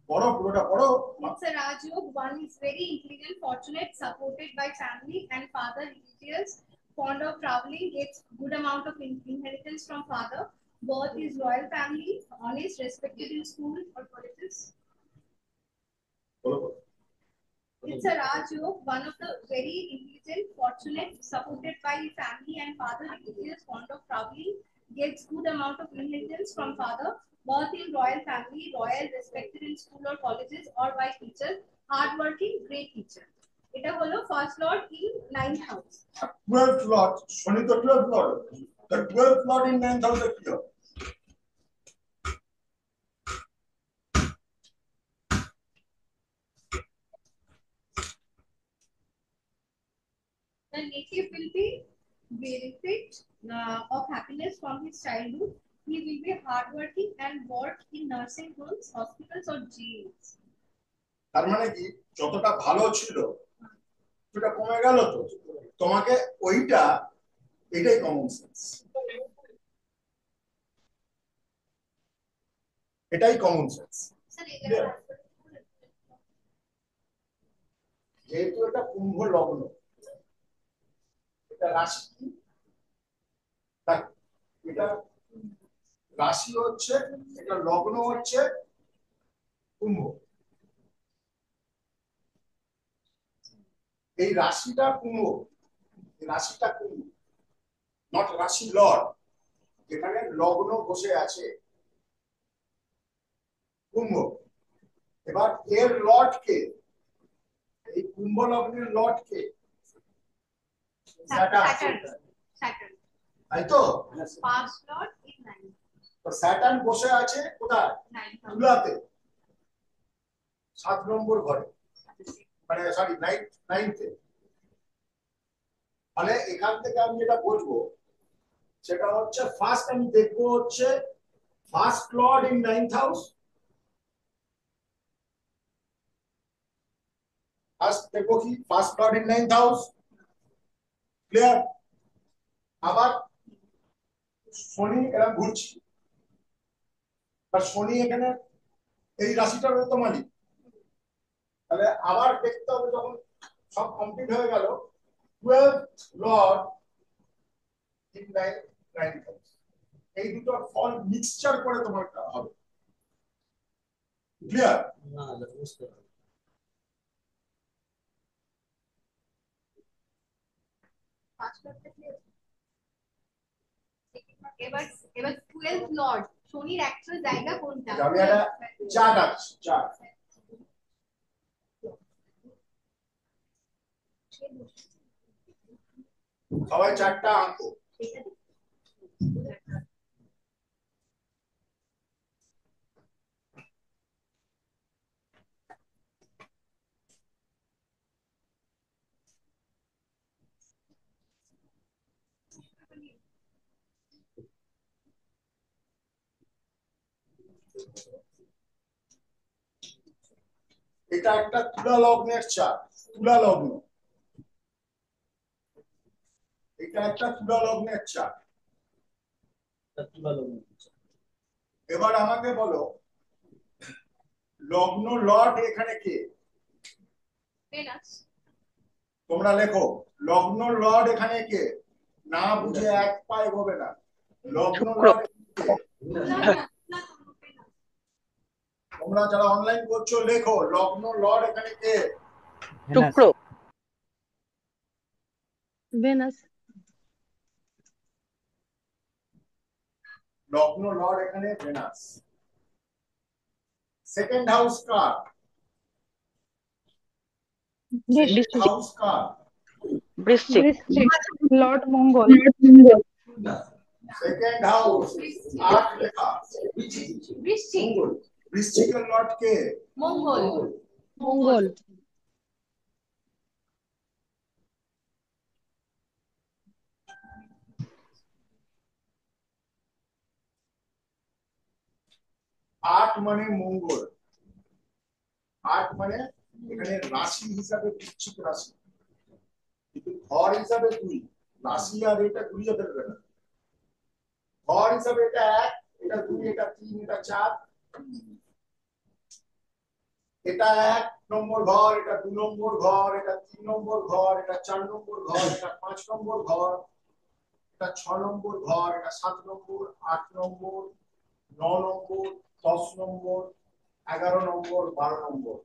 বড় পুরোটা বড়। It's a Rajyog. One is very intelligent, fortunate, supported by family and father, religious, fond of traveling, gets good amount of inheritance from father. Birth is royal family, honest, respected in school or colleges. It's a Rajyog. One of the very intelligent, fortunate, supported by family and father, religious, fond of traveling, gets good amount of inheritance from father. Birth in royal family, royal, respected in school or colleges or by teachers, hardworking, great teacher. এটা হলো first lord in 9th house. 12th lord, Shani তো 12th Lord, the 12th Lord in 9th হাউসে কি হবে? The native will be benefit of happiness from his childhood. He will be hardworking and work in nursing homes, hospitals or jails. তার মানে কি যতটা ভালো ছিল সেটা কমে গেল, তো তোমাকে ওইটা, এটাই কমন সেন্স। এটাই কমন সেন্স। স্যার এখানে যেহেতু এটা কুম্ভ লগ্ন, এটা রাশি কি? দেখ, এটা রাশি হচ্ছে, এটা লগ্ন হচ্ছে কুম্ভ। এই রাশিটা কুম্ভ, এই রাশিটা কুম্ভ, নট রাশি লর্ড, যেখানে লগ্ন বসে আছে কুম্ভ। এবার এর লর্ড কে? এই কুম্ভ লগ্নের লর্ড কে? Saturn. Saturn. তাই তো? Past Lord in 9. তো স্যাটার্ন বসে আছে কোথায়? 9. তুলাতে, 7 নম্বর ঘরে, মানে সরি নাইনথে। মানে এখান থেকে আমি যেটা বুঝবো সেটা হচ্ছে, ফার্স্ট আমি দেখবো হচ্ছে first lord in 9th house. First দেখবো কি? First lord in 9th house. Clear? আবার শনি এরা ঘুরছি, আর শনি এখানে এই রাশিটার তো মালিক। তাহলে আবার দেখতে হবে, যখন সব কমপ্লিট হয়ে গেল, 12th Lord in 9th house. এই দুটো ফল মিক্সচার করে তোমার হবে। ক্লিয়ার? না বুঝতে পারছি। Past Lord থেকে এবার 12th Lord শনির অ্যাকচুয়াল জায়গা কোনটা? আমি একটা চার্ট আছে, চার্ট। সবাই চারটা আঁকো। এটা একটা তুলা লগ্নের চার্ট, তুলা লগ্ন। এটা একটা তুলা লগ্নের চার্ট। এবার আমাকে বলো, লগ্ন লর্ড এখানে কে? ভেনাস। তোমরা লেখো, লগ্ন লর্ড এখানে কে? না বুঝে এক পায়ে হবে না। লগ্ন লর্ড তোমরা যারা অনলাইন করছো লেখো, লগ্ন লর্ড এখানে কে? শুক্র। ভেনাস। লগ্ন লর্ড এখানে ভেনাস। সেকেন্ড হাউস কার? হাউস কার? বৃশ্চিক। লর্ড মঙ্গল। সেকেন্ড হাউস 8 লেখা। বৃশ্চিক। বৃশ্চিকের লর্ড কে? মঙ্গল। মঙ্গল। আট মানে মঙ্গল। 8 মানে এখানে রাশি হিসাবে বৃশ্চিক রাশি, কিন্তু ঘর হিসাবে 2। রাশি আর এটা ঘুরিয়ে ফেলবে না। ঘর হিসাবে এটা 1, এটা 2, এটা 3, এটা 4। এটা 1 নম্বর ঘর, এটা 2 নম্বর ঘর, এটা 3 নম্বর ঘর, এটা 4 নম্বর ঘর, এটা 5 নম্বর ঘর, এটা 6 নম্বর ঘর, এটা 7 নম্বর, 8 নম্বর, 9 নম্বর, 10 নম্বর, 11 নম্বর, 12 নম্বর।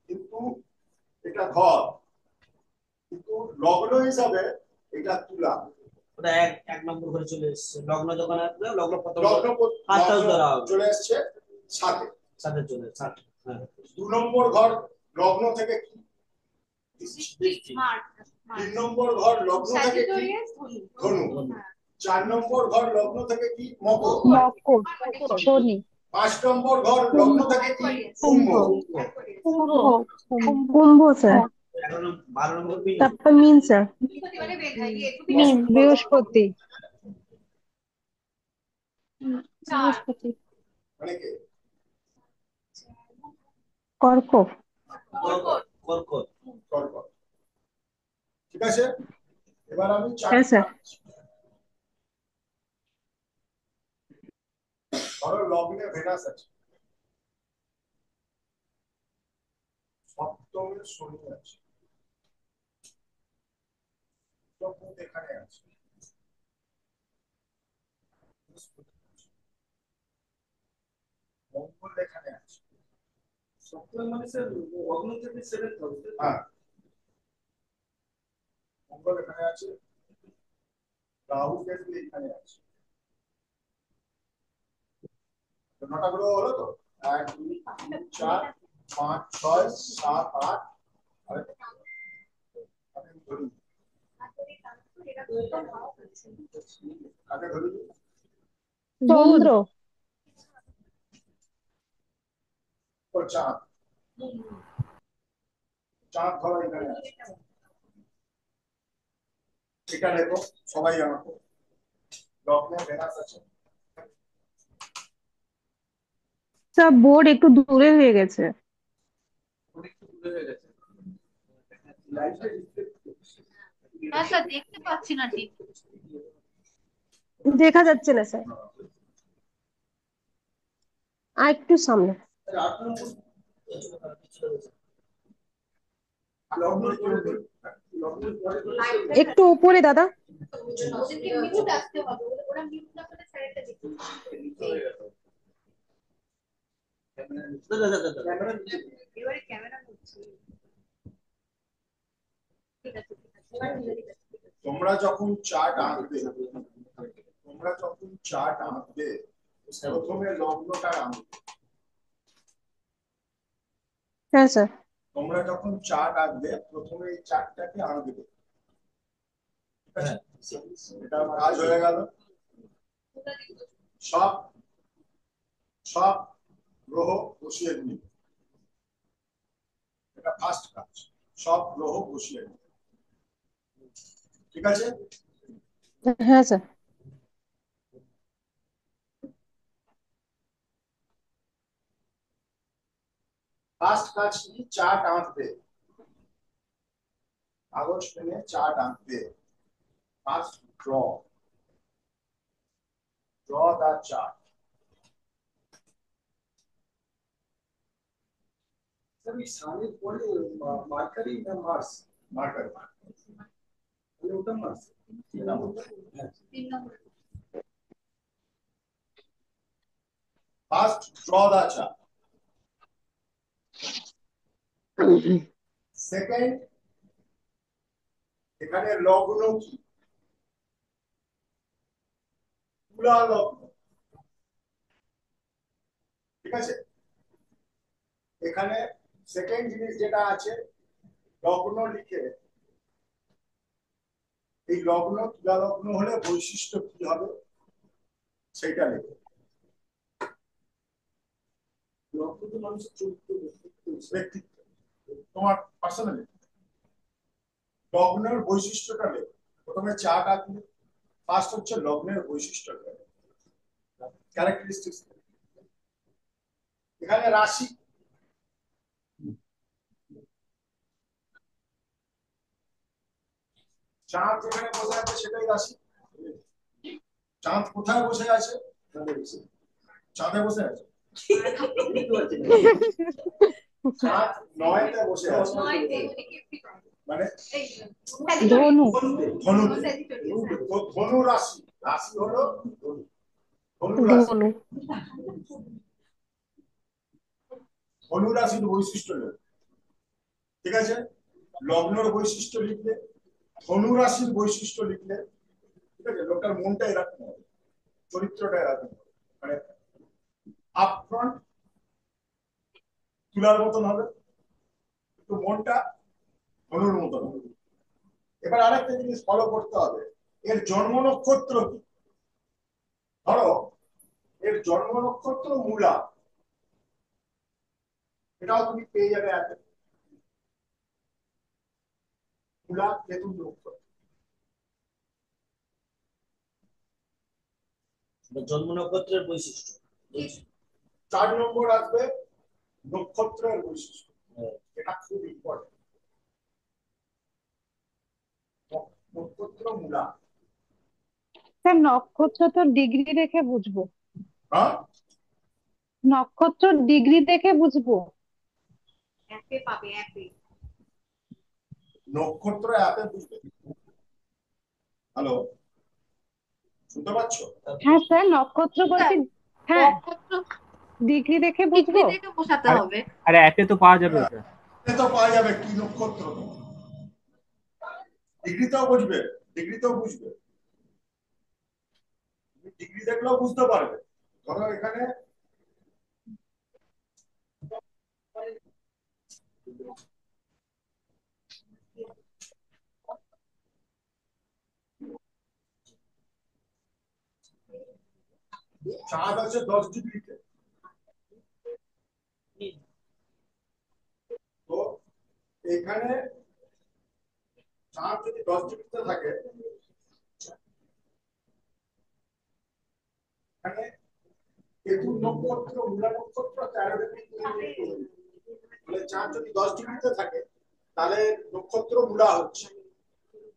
কিন্তু এটা ঘর, কিন্তু লগ্ন হিসাবে এটা তুলা। ওটা এক নম্বর করে চলে এসেছে। লগ্ন যখন আসবে, লগ্ন প্রথম লগ্ন ফার্স্ট হাউস ধরা হবে, চলে এসছে সাথে। সাথে চলে সাথে। হ্যাঁ 2 নম্বর ঘর লগ্ন থেকে কি? বৃশ্চিক। মার্চ। 3 নম্বর ঘর লগ্ন থেকে কি? Sagittarius, ধনু। ধনু। 4 নম্বর ঘর লগ্ন থেকে কি? মকর। মকর। শনি। 5 নম্বর ঘর লগ্ন থেকে কি? কুম্ভ। কুম্ভ স্যার। 12 নম্বর মিন। তারপর মিন স্যার। মানে মিন বৃহস্পতি। বৃহস্পতি। মানে কি? কর্কট। কর্কট। কর্কট। কর্কট। ঠিক আছে, এবার আমি হ্যাঁ স্যার। ধরো লগ্নে ভেনাস আছে, সপ্তমে শনি আছে, বুধ এখানে আছে, মঙ্গল এখানে আছে। সপ্তম মানে স্যার লগ্ন থেকে সেভেন্থ হাউস। হ্যাঁ, মঙ্গল এখানে আছে, রাহু কেতু এখানে আছে। তো 9টা গ্রহ হলো তো, 1 2 3 4 5 6 7 8। আমি ধরি, কাকে ধরি? বুধ। ও চাঁদ, চাঁদ ধরো এখানে আছে। এটা দেখো সবাই আমাকে, লগ্নে ভেনাস আছে। স্যার বোর্ড একটু দূরে হয়ে গেছে। অনেক দূরে হয়ে গেছে। লাইফে রিফ্লেক্ট করছে। হ্যাঁ স্যার, দেখতে পাচ্ছি না ঠিক। দেখা যাচ্ছে না স্যার, আর একটু সামনে। স্যার 8 নম্বর লগ্ন পরে, লগ্নের পরে একটু উপরে দাদা। ওদেরকে মিউট আসতে হবে, ওরা মিউট না করে স্যারেরটা দেখতে ক্যামেরা এবারে ক্যামেরা হচ্ছে। ঠিক আছে ঠিক আছে, এবার ঠিক আছে। তোমরা যখন চার্ট আঁকবে, তোমরা যখন চার্ট আঁকবে, প্রথমে লগ্নটা আঁকবে। হ্যাঁ স্যার। তোমরা যখন চার্ট আঁকবে, প্রথমে এই চার্টটাকে আঁকবে। ঠিক আছে, এটা কাজ হয়ে গেল। সব সব গ্রহ বসিয়ে দিন, এটা ফার্স্ট কাজ। সব গ্রহ বসিয়ে দিন, ঠিক আছে। হ্যাঁ স্যার। ফার্স্ট কাজ কি? চার্ট আঁকবে, কাগজ পেনে চার্ট আঁকবে। First draw the chart. Sir ওই সানের পরে মার্কারি না মার্স? মার্কার, তাহলে ওটা মার্স। তিন নম্বর first draw the chart. Second, এখানে লগ্ন কি? তুলা লগ্ন, ঠিক আছে। এখানে সেকেন্ড জিনিস যেটা আছে, লগ্ন লিখে, এই লগ্ন তুলা লগ্ন হলে বৈশিষ্ট্য কি হবে সেটা লিখে। লগ্ন তো মানুষের চরিত্র ব্যক্তিত্ব, তোমার পার্সোনালি লগ্নের বৈশিষ্ট্যটা লেখো। প্রথমে চার্ট আঁকলে ফার্স্ট হচ্ছে লগ্নের বৈশিষ্ট্যটা, ক্যারেক্টারিস্টিক্স। এখানে রাশি, চাঁদ যেখানে বসে আছে সেটাই রাশি। চাঁদ কোথায় বসে আছে? চাঁদে বসে আছে। চাঁদ 9তে বসে আছে, মানে ধনু। ধনু। ধনু রাশি, রাশি হলো ধনু রাশি। ধনু। ধনু রাশির বৈশিষ্ট্য লিখবে, ঠিক আছে। লগ্নের বৈশিষ্ট্য লিখলে, ধনু রাশির বৈশিষ্ট্য লিখলে, ঠিক আছে। লোকটার মনটা এরকম হবে, চরিত্রটা এরকম হবে, মানে আপফ্রন্ট তুলার মতন হবে, কিন্তু মনটা ধনুর মতন হবে। এবার আরেকটা জিনিস ফলো করতে হবে, এর জন্ম নক্ষত্র কি? ধরো এর জন্ম নক্ষত্র মূলা, এটাও তুমি পেয়ে যাবে এত। মূলা কেতু নক্ষত্র, জন্ম নক্ষত্রের বৈশিষ্ট্য। 4 নম্বর আসবে নক্ষত্রের বৈশিষ্ট্য, এটা খুব ইম্পর্টেন্ট। নক্ষত্র মূলা, স্যার নক্ষত্র তো ডিগ্রি দেখে বুঝবো। হ্যাঁ নক্ষত্র ডিগ্রি দেখে বুঝবো। অ্যাপে পাবে, অ্যাপে। নক্ষত্র অ্যাপে বুঝবে। হ্যালো, শুনতে পাচ্ছ? হ্যাঁ স্যার, নক্ষত্র বলতে হ্যাঁ নক্ষত্র ডিগ্রি দেখে ডিগ্রি বুঝবো। দেখে বসাতে আরে হবে। আরে অ্যাপে তো পাওয়া যাবে ওটা। এ তো পাওয়া যাবে কি নক্ষত্র, ডিগ্রিতেও বুঝবে, ডিগ্রিতেও বুঝবে, ডিগ্রি দেখলেও বুঝতে পারবে। ধরো এখানে চাঁদ আছে 10 ডিগ্রিতে, তো এখানে চাঁদ যদি 10 ডিগ্রিতে থাকে, এখানে কেতু নক্ষত্র, মূলা নক্ষত্র 13 ডিগ্রি। মানে চাঁদ যদি 10 ডিগ্রিতে থাকে তাহলে নক্ষত্র মূলা হচ্ছে,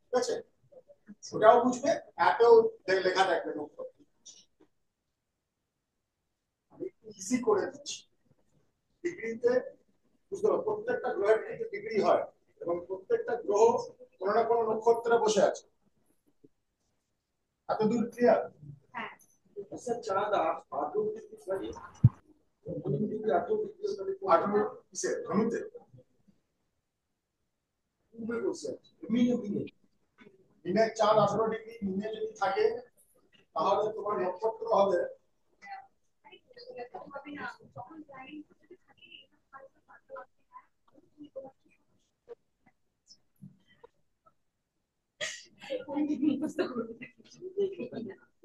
ঠিক আছে? ওটাও বুঝবে, অ্যাপেও লেখা থাকবে নক্ষত্র। আমি ইজি করে দিচ্ছি ডিগ্রিতে, বুঝতে পারো প্রত্যেকটা গ্রহের কিন্তু ডিগ্রি হয় এবং প্রত্যেকটা গ্রহ কোনো না কোনো নক্ষত্রে বসে আছে। এতদূর ক্লিয়ার? হ্যাঁ, আচ্ছা চাঁদ 8 ডিগ্রি, সরি 18 কিসে ধনুতে পূর্বে বসে আছে। মিনের চাঁদ 18 ডিগ্রি মিনে যদি থাকে তাহলে তোমার নক্ষত্র হবে হবে না যখন লাইন যদি থাকে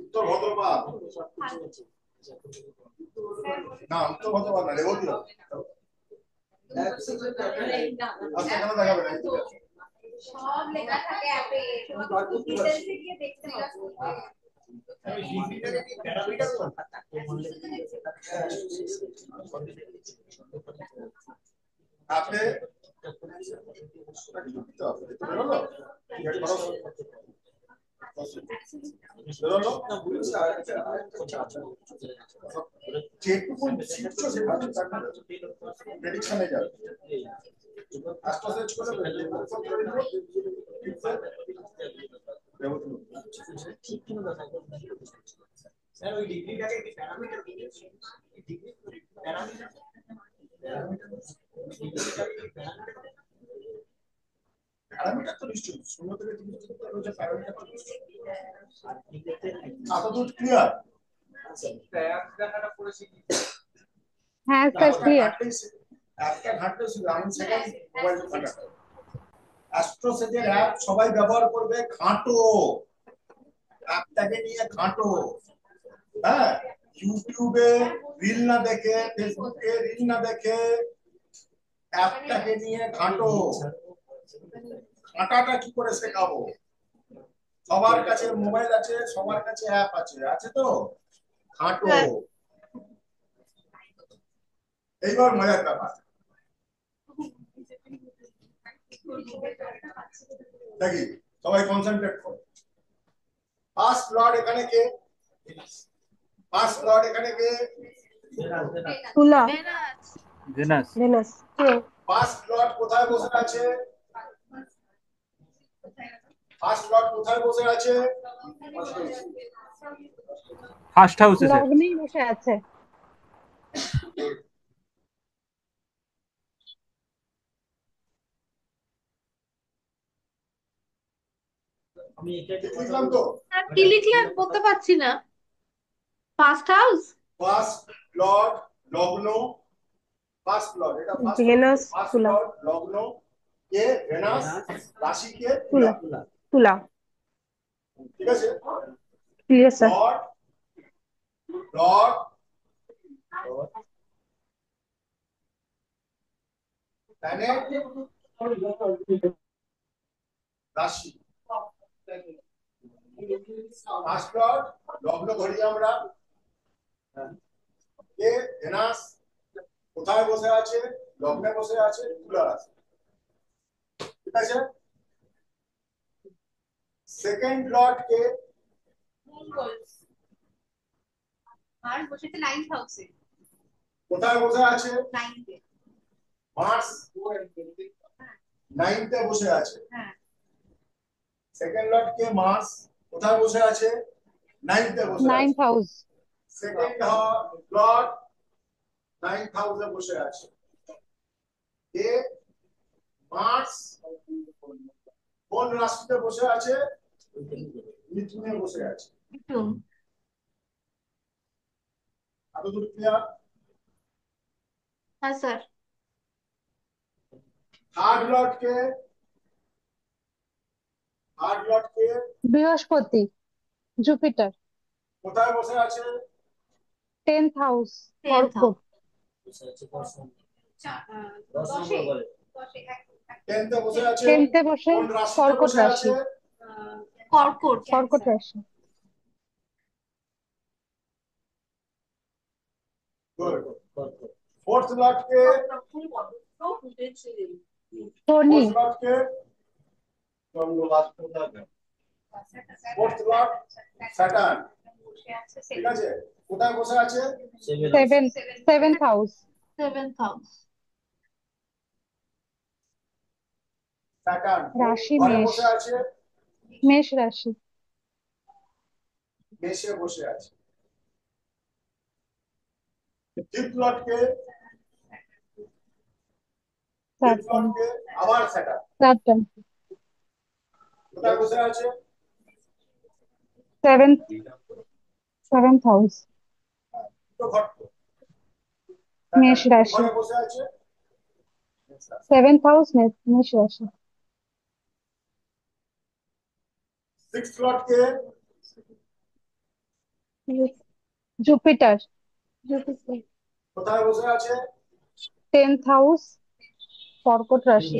উত্তর ভদ্রপাত, না উত্তর ভদ্রপাত না, রেবতী হবে। আচ্ছা কেন দেখাবে না? সব লেখা থাকে অ্যাপে, তোমাকে ডিটেইলসে গিয়ে দেখতে হবে। আপনি যেটুকু শিখছো সেটা প্রেডিকশনে যাবে। অ্যাস্ট্রোসার্চ করে স্যার ওই ডিগ্রিটাকে কি প্যারামিটার বলে? ডিগ্রি প্যারামিটার প্যারামিটার তো নিশ্চয়ই 0 থেকে 30 হচ্ছে প্যারামিটার তো নিশ্চয়ই। এতদূর ক্লিয়ার? অ্যাপ দেখাটা পড়েছি কি? হ্যাঁ স্যার ক্লিয়ার। অ্যাপটা ঘাটতে আমি সেকেন্ড মোবাইল ঘাটা। অ্যাস্ট্রোসেজের অ্যাপ সবাই ব্যবহার করবে, ঘাঁটো অ্যাপটাকে নিয়ে ঘাঁটো। হ্যাঁ, ইউটিউবে রিল না দেখে, ফেসবুকে রিল না দেখে অ্যাপটাকে নিয়ে ঘাঁটো। ঘাঁটাটা কি করে শেখাবো? সবার কাছে মোবাইল আছে, সবার কাছে অ্যাপ আছে, আছে তো? ঘাঁটো। এইবার মজার ব্যাপার দেখি, সবাই কনসেন্ট্রেট করো। ফার্স্ট লর্ড এখানে কে? ফার্স্ট লর্ড এখানে কে? তুলা, ভেনাস। ভেনাস। ভেনাস কে? ফার্স্ট লর্ড কোথায় বসে আছে? ফার্স্ট লর্ড কোথায় বসে আছে? ফার্স্ট হাউসে স্যার। লগ্নেই বসে আছে। আমি এটাকে লিখলাম তো। স্যার কি লিখলেন বলতে পারছি না। First house. ফার্স্ট লর্ড লগ্ন, ফার্স্ট লর্ড এটা ফার্স্ট ভেনাস, ফার্স্ট তুলা। লর্ড লগ্ন কে? ভেনাস। রাশি কে? তুলা, তুলা। ঠিক আছে, clear sir. Lord Lord planet রাশি। ফার্স্ট লর্ড লগ্ন ধরি আমরা, কে? ভেনাস। কোথায় বসে আছে? লগ্নে বসে আছে, তুলা রাশি। ঠিক আছে, সেকেন্ড লর্ড কে? মঙ্গল আর বসেছে 9th হাউসে, কোথায় বসে আছে? 9th এ। মার্স নাইনথে বসে আছে। হ্যাঁ সেকেন্ড লর্ড কে মার্স কোথায় বসে আছে? নাইনথে বসে আছে। 9th house. Second Lord ninth হাউসে বসে আছে। কে মার্স কোন রাশিতে বসে আছে? মিথুনে বসে আছে। মিথুন। এতদূর ক্লিয়ার? হ্যাঁ স্যার। থার্ড লর্ড কে বৃহস্পতি, জুপিটার, কোথায় বসে আছে? 10th house, 10th কর্কট। দশে টেনথে বসে আছে। 10th এ বসে কোন রাশিতে কর্কট বসে রাশি। আছে? কর্কট। কর্কট রাশি। গুড। ফোর্থ লর্ড কে শনি, ফোর্থ লর্ড স্যাটার্ন। ঠিক আছে, কোথায় বসে আছে? 7th house. 7th house. Saturn রাশি ঘরে মেষ। বসে আছে? মেষ রাশি। মেষে বসে আছে। ফিফথ লর্ড কে Saturn. আবার স্যাটার্ন Saturn. কোথায় বসে আছে? 7th house. তো ঘট মেষ রাশি। ঘরে বসে আছে। 7th house, মেষ রাশি। সিক্সথ লর্ড কে জুপিটার, কোথায় বসে আছে? 10th house, কর্কট রাশি।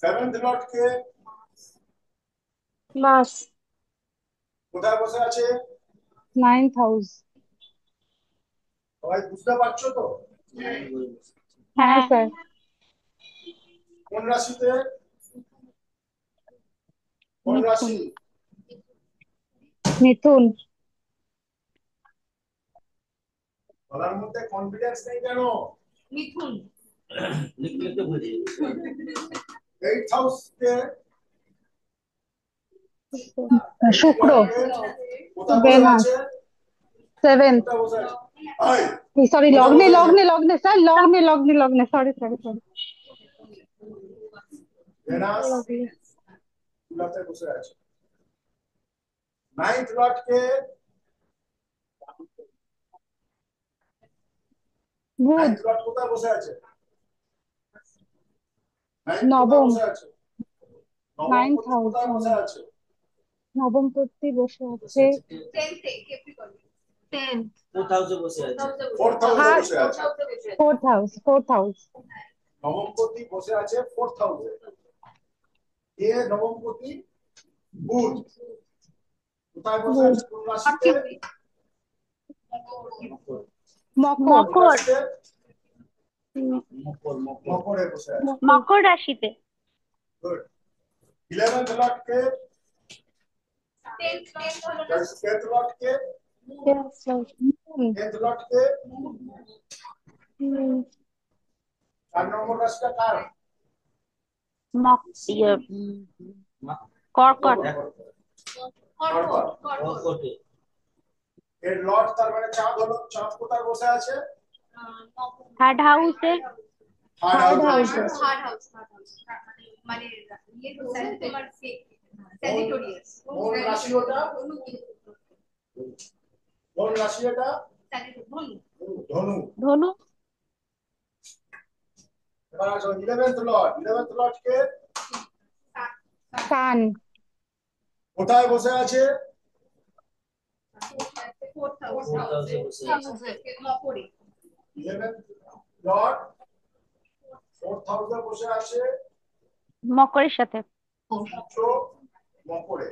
সেভেন্থ লর্ড কে মার্স, কোথায় বসে আছে? 9th house. সবাই বুঝতে পারছো তো? হ্যাঁ স্যার। কোন রাশিতে? কোন রাশি? মিথুন। বলার মধ্যে কনফিডেন্স নেই কেন? মিথুন। এইট হাউস কে শুক্র, কোথায় বসে ভেনাস। আছে? 7th. কোথায় বসে আছে? সরি, লগ্নে স্যার, লগ্নে সরি। ভেনাস তুলাতে বসে আছে। নাইন্থ লর্ড কে বুধ, নাইন্থ লর্ড কোথায় বসে আছে? নবম। বসে আছে। Ninth house, কোথায় বসে আছে? নবম পতি বসে আছে 10th এ ক্যাপ্রিকর্ন। 10th. ফোর্থ হাউসে বসে আছে। ফোর্থ হাউসে বসে আছে। 4th house. নবমপতি বসে আছে ফোর্থ হাউসে। কে নবমপতি? বুধ। কোথায় বসে আছে? কোন রাশিতে? মকর। মকরে বসে আছে। মকর রাশিতে। গুড। 11th লর্ড কে 10th হলো 10th লর্ড কে 10th লর্ড কে 4 নম্বর রাশিটা কার? কর্কট। কর্কট। এর লর্ড তার মানে চাঁদ হলো। চাঁদ কোথায় বসে আছে? থার্ড হাউসে। থার্ড হাউসে। থার্ড হাউস মানে ইয়ে তো তোমার স্যাজিটোরিয়াস। কোন রাশি ওটা? কোন রাশি এটা? ধনু। ধনু। এবার আসো 11th লর্ড কে কান। কোথায় বসে আছে? Fourth house. মকরে। 11th লর্ড ফোর্থ হাউসে বসে আছে মকরের সাথে। মকরে।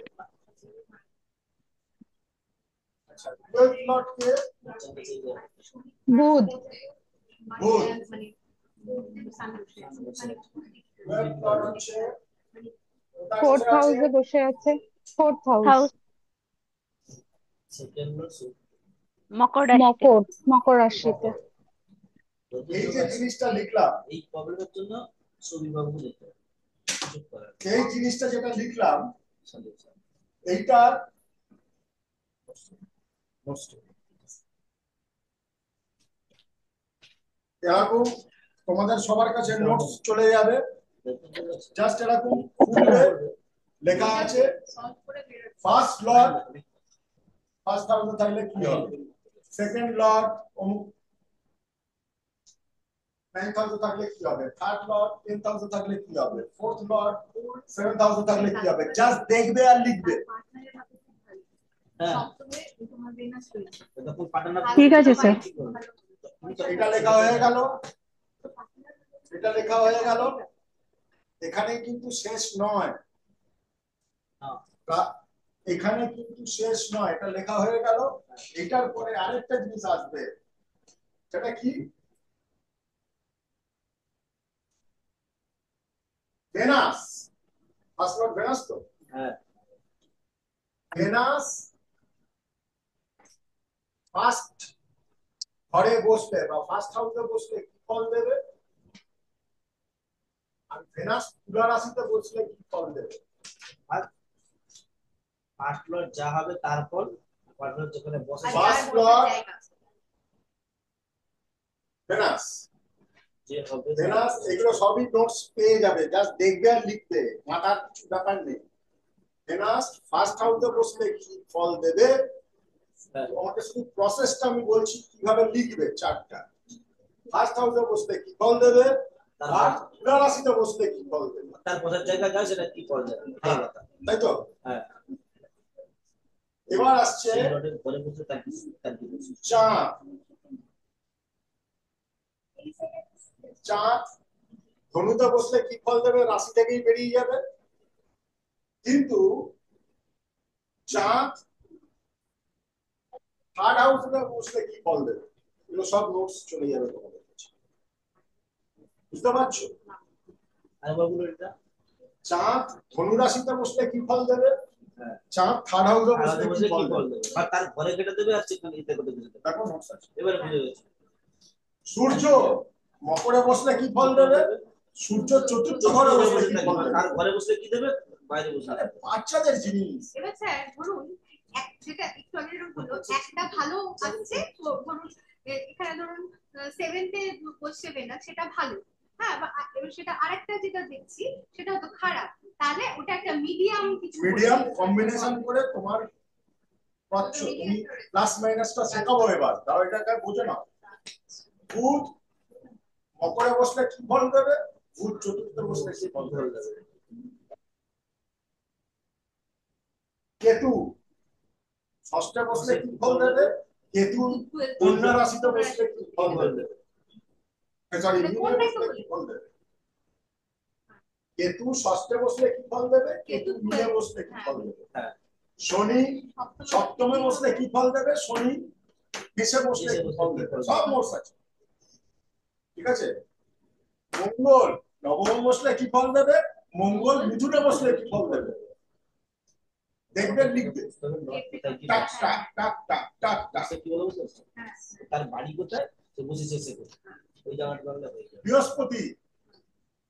আচ্ছা 12th লর্ড কে বুধ। 12th লর্ড হচ্ছে 4th হাউসে বসে আছে। 4th house. সেকেন্ড মকর রাশিতে। মকর রাশিতে। এই যে জিনিসটা লিখলাম, এই প্রবলেমের জন্য সুবিভাগ যেতে এই জিনিসটা যেটা লিখলাম এইটার এরকম তোমাদের সবার কাছে নোটস চলে যাবে, জাস্ট এরকম খুলবে, লেখা আছে ফার্স্ট লর্ড 5000 থাকলে কি হবে, সেকেন্ড লর্ড 9000 থাকলে কি হবে, থার্ড লর্ড 10000 থাকলে কি হবে, ফোর্থ লর্ড 7000 থাকলে কি হবে, জাস্ট দেখবে আর লিখবে। ঠিক আছে স্যার। এটা লেখা হয়ে গেল, এটা লেখা হয়ে গেল, এখানে কিন্তু শেষ নয়, এখানে কিন্তু শেষ নয়, এটা লেখা হয়ে গেল। এটার পরে আরেকটা জিনিস আসবে, সেটা কি, ভেনাস, ফার্স্ট লর্ড ভেনাস তো, হ্যাঁ ভেনাস ফার্স্ট ঘরে বসলে বা ফার্স্ট হাউসে বসলে কি ফল দেবে, আর ভেনাস তুলা রাশিতে বসলে কি ফল দেবে। ফার্স্ট লর্ড যা হবে তারপর ফার্স্ট লর্ড যেখানে বসে ফার্স্ট লর্ড ভেনাস, যে হবে ভেনাস, এগুলো সবই নোটস পেয়ে যাবে, জাস্ট দেখবে আর লিখবে, মাথার কিছু ব্যাপার নেই। ভেনাস ফার্স্ট হাউসে বসলে কি ফল দেবে, তোমাকে শুধু প্রসেসটা আমি বলছি কিভাবে লিখবে, চারটা। ফার্স্ট হাউসে বসলে কি ফল দেবে, আর তুলা রাশিতে বসলে কি ফল দেবে, তার বসার জায়গা যা সেটা কি ফল দেবে, তাই তো। হ্যাঁ এবার আসছে ঘরে বসে তার কি বসে চাঁদ, চাঁদ ধনুতে বসলে কি ফল দেবে, রাশি থেকেই বেরিয়ে যাবে, কিন্তু চাঁদ থার্ড হাউসে বসলে কি ফল দেবে, এগুলো সব নোটস চলে যাবে তোমাদের কাছে, বুঝতে পারছো। আরেকবার বলো এটা। চাঁদ ধনু রাশিতে বসলে কি ফল দেবে, চাঁদ থার্ড হাউসে বসলে কি ফল দেবে, আর তার ঘরে কেটে দেবে আর সেখানে ইতে করে দেবে, দেখো নোটস আছে। এবারে বুঝে গেছে। সূর্য মকরে বসলে কি ফল দেবে, সূর্য চতুর্থ ঘরে বসলে কি ফল দেবে, আর ঘরে বসলে কি দেবে, বাইরে বসে দেবে। বাচ্চাদের জিনিস। এবার স্যার ধরুন যেটা একটু আগে হলো, একটা ভালো আসছে, ধরুন এখানে ধরুন সেভেন্থে বসছে না, সেটা ভালো, হ্যাঁ, এবার সেটা আরেকটা যেটা দেখছি সেটা হয়তো খারাপ, তাহলে ওটা একটা মিডিয়াম কিছু, মিডিয়াম কম্বিনেশন করে তোমার পাচ্ছ, তুমি প্লাস মাইনাসটা শেখাবো এবার, তাও এটাকে বোঝো না। বুধ মকরে বসলে কি ফল দেবে, বুধ চতুর্থে বসলে কি ফল দেবে, কেতু ষষ্ঠে বসলে কি ফল দেবে, কেতু কন্যা রাশিতে বসলে কি ফল দেবে, সরি মিনে বসলে কি ফল দেবে, কেতু ষষ্ঠে বসলে কি ফল দেবে, কেতু মিনে বসলে কি ফল দেবে, শনি সপ্তমে বসলে কি ফল দেবে, শনি মেষে বসলে কি ফল দেবে, সব নোটস আছে, ঠিক আছে। মঙ্গল নবমে বসলে কি ফল দেবে, মঙ্গল মিথুনে বসলে কি ফল দেবে, দেখবেন লিখবে, টাক টাক টাক টাক টাক টাক। কি বলে বুঝতে পারছো? তার বাড়ি কোথায়, সে বসেছে সে কোথায়, ওই জায়গাটা বাংলা হয়ে যাবে। বৃহস্পতি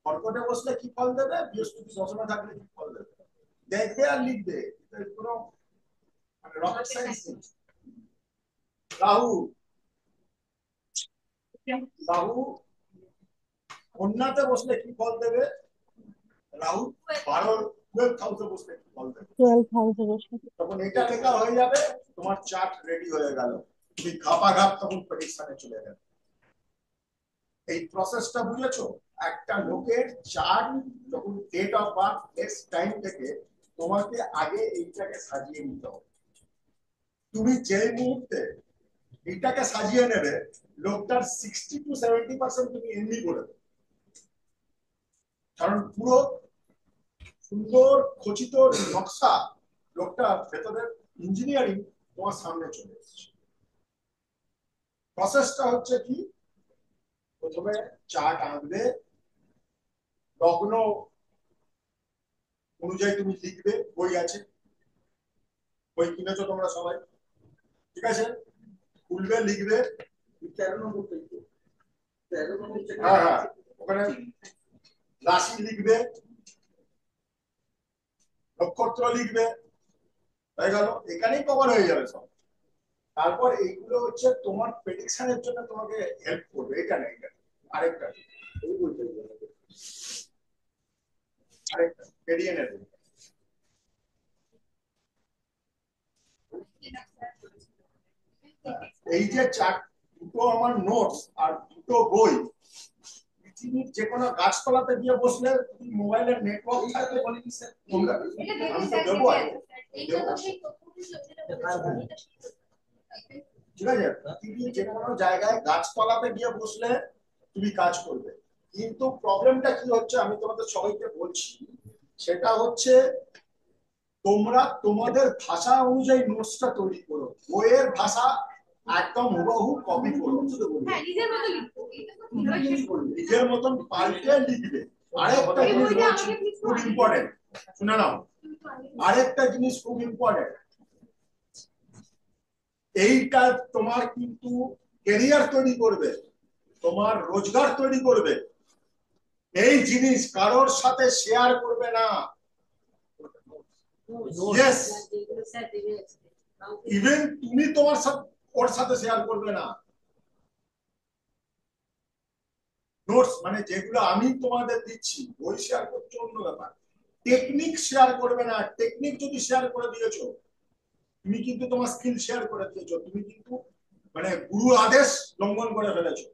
কর্কটে বসলে কি ফল দেবে, বৃহস্পতি দশমে থাকলে কি ফল দেবে, দেখবে আর লিখবে, কোনো মানে রকেট সায়েন্স নেই। রাহু, রাহু কন্যাতে বসলে কি ফল দেবে, রাহু 12th হাউসে বসলে কি ফল দেবে, 12th হাউসে বসে। তখন এটা লেখা হয়ে যাবে, তোমার চার্ট রেডি হয়ে গেল, তুমি ঘাপাঘাপ তখন প্রেডিকশনে চলে গেল। এই প্রসেসটা বুঝেছো, একটা লোকের চার্ট যখন date of birth X time থেকে তোমাকে আগে এইটাকে সাজিয়ে নিতে হবে, তুমি যে মুহূর্তে এইটাকে সাজিয়ে নেবে, লোকটার 60 to 70% তুমি এমনি করে দেবে, কারণ পুরো সুন্দর খচিত নকশা লোকটার ভেতরের ইঞ্জিনিয়ারিং তোমার সামনে চলে এসেছে। প্রসেসটা হচ্ছে কি, প্রথমে চার্ট আঁকবে, লগ্ন অনুযায়ী তুমি লিখবে, বই আছে, বই কিনেছো তোমরা সবাই, ঠিক আছে, খুলবে, লিখবে। 13 নম্বর পেজ, 13 নম্বর হ্যাঁ হ্যাঁ, ওখানে রাশি লিখবে, নক্ষত্র লিখবে, হয়ে গেল, এখানেই কভার হয়ে যাবে সব। তারপর এইগুলো হচ্ছে তোমার প্রেডিকশনের জন্য তোমাকে হেল্প করবে। এটা না, এটা আরেকটা, এই বইটা আরেকটা পেরিয়ানের। এই যে দুটো আমার নোটস আর দুটো বই, পৃথিবীর যে কোনো গাছতলাতে গিয়ে বসলে মোবাইলের নেটওয়ার্ক থাকলে তোমরা, আমি তো দেবো ঠিক আছে, পৃথিবীর যে কোনো জায়গায় গাছতলাতে গিয়ে বসলে তুমি কাজ করবে। কিন্তু প্রবলেমটা কি হচ্ছে আমি তোমাদের সবাইকে বলছি, সেটা হচ্ছে তোমরা তোমাদের ভাষা অনুযায়ী নোটসটা তৈরি করো, বইয়ের ভাষা একদম হুবহু কপি করো, নিজের মতন পাল্টে লিখবে। আরেকটা জিনিস বলছি খুব ইম্পর্টেন্ট, শুনে নাও, আরেকটা জিনিস খুব ইম্পর্টেন্ট, এইটা তোমার কিন্তু ক্যারিয়ার তৈরি করবে, তোমার রোজগার তৈরি করবে। এই জিনিস কারোর সাথে শেয়ার করবে না। ইয়েস, ইভেন তুমি তোমার সাথে ওর সাথে শেয়ার করবে না। নোটস মানে যেগুলো আমি তোমাদের দিচ্ছি, বই শেয়ার করছো অন্য ব্যাপার, টেকনিক শেয়ার করবে না। টেকনিক যদি শেয়ার করে দিয়েছো, তুমি কিন্তু তোমার স্কিল শেয়ার করে দিয়েছো, তুমি কিন্তু মানে গুরু আদেশ লঙ্ঘন করে ফেলেছো।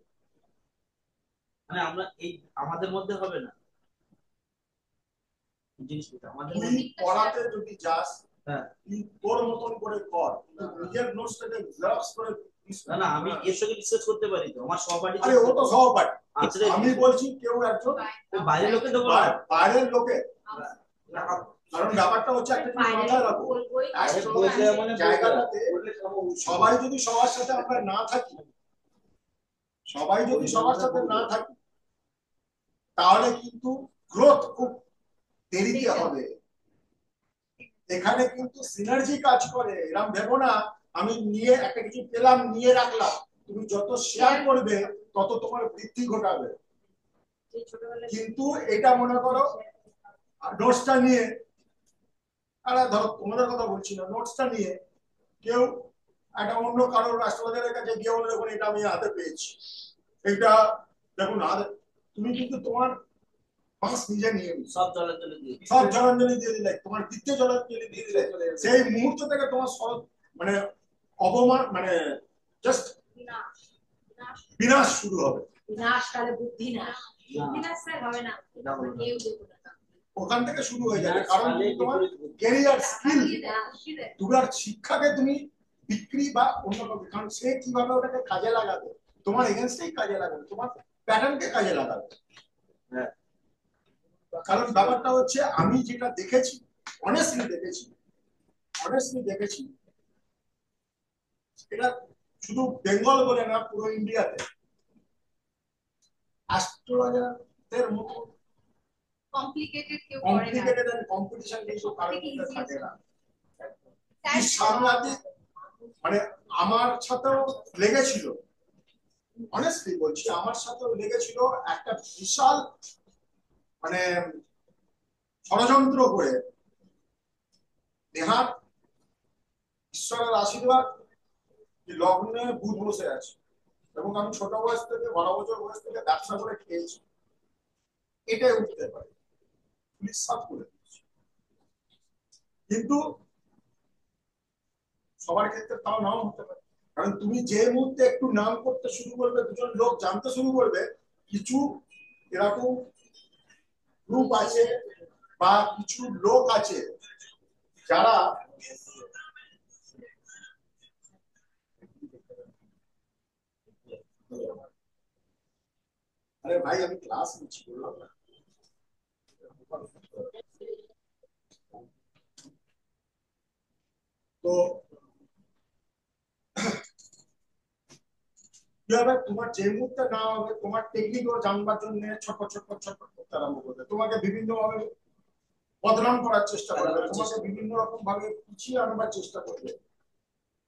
মানে আমরা এই আমাদের মধ্যে হবে না জিনিসটা, আমাদের তুই পড়াতে যদি যাস, হ্যাঁ, তুই তোর মতন করে কর, নিজের নোটসটাকে জেরক্স করে। না না, আমি এর সঙ্গে ডিসকাস করতে পারি তো, আমার সহপাঠী। আরে ও তো সহপাঠী, আচ্ছা, আমি বলছি কেউ একজন বাইরের লোকে দেবো, বাইরের লোকে। কারণ ব্যাপারটা হচ্ছে একটা মাথায় রাখো, জায়গাটাতে সবাই যদি সবার সাথে আমরা না থাকি, সবাই যদি সবার সাথে না থাকি, তাহলে কিন্তু গ্রোথ খুব দেরিতে হবে। এখানে কিন্তু সিনার্জি কাজ করে। এরকম ভেবো না আমি নিয়ে একটা কিছু পেলাম নিয়ে রাখলাম, তুমি যত শেয়ার করবে তত তোমার বৃদ্ধি ঘটাবে। কিন্তু এটা মনে করো নোটসটা নিয়ে, আরে ধরো তোমাদের কথা বলছি না, নোটসটা নিয়ে কেউ একটা অন্য কারোর রাষ্ট্রপতির কাছে গিয়ে বলে দেখুন এটা আমি হাতে পেয়েছি, এটা দেখুন হাতে, তুমি কিন্তু তোমার পাঁচ নিজে নিয়ে সব জলাঞ্জলি দিয়ে, সব জলাঞ্জলি দিয়ে দিলে, তোমার দ্বিতীয় জলাঞ্জলি দিয়ে দিলে, সেই মুহূর্ত থেকে তোমার মানে অপমান, মানে জাস্ট বিনাশ শুরু হবে। ওখান থেকে শুরু হয়ে যাবে, কারণ তোমার ক্যারিয়ার স্কিল, তোমার শিক্ষাকে তুমি বিক্রি বা অন্য কাউকে, কারণ সে কিভাবে ওটাকে কাজে লাগাবে, তোমার এগেনস্টেই কাজে লাগাবে, তোমার প্যাটার্নকে কাজে লাগাবে। কারণ ব্যাপারটা হচ্ছে আমি যেটা দেখেছি, অনেস্টলি দেখেছি, এটা শুধু বেঙ্গল বলে না, পুরো ইন্ডিয়াতে অ্যাস্ট্রোলজারদের মতো কমপ্লিকেটেড এন্ড কম্পিটিশন কিন্তু কারোর মধ্যে থাকে না। সাংঘাতিক, মানে আমার সাথেও লেগেছিল, অনেস্টলি বলছি, আমার সাথেও লেগেছিল একটা বিশাল মানে ষড়যন্ত্র করে নেহাত ঈশ্বরের আশীর্বাদ লগ্নে বুধ বসে আছে, এবং আমি ছোট বয়স থেকে 12 বছর বয়স থেকে ব্যবসা করে খেয়েছি, এটাই উঠতে পারে, পুলিশ সব করে দিচ্ছে। কিন্তু সবার ক্ষেত্রে তাও নাও হতে পারে, কারণ তুমি যে মুহূর্তে একটু নাম করতে শুরু করবে, দুজন লোক জানতে শুরু করবে, কিছু এরকম গ্রুপ আছে বা কিছু লোক আছে যারা আরে ভাই আমি ক্লাস নিচ্ছি, বললাম না। তো কি হবে, তোমার যে মুহূর্তে না হবে, তোমার টেকনিক জানবার জন্য ছটফট করতে আরম্ভ করবে, তোমাকে বিভিন্ন ভাবে বদনাম করার চেষ্টা করবে, তোমাকে বিভিন্ন রকম ভাবে পিছিয়ে আনবার চেষ্টা করবে।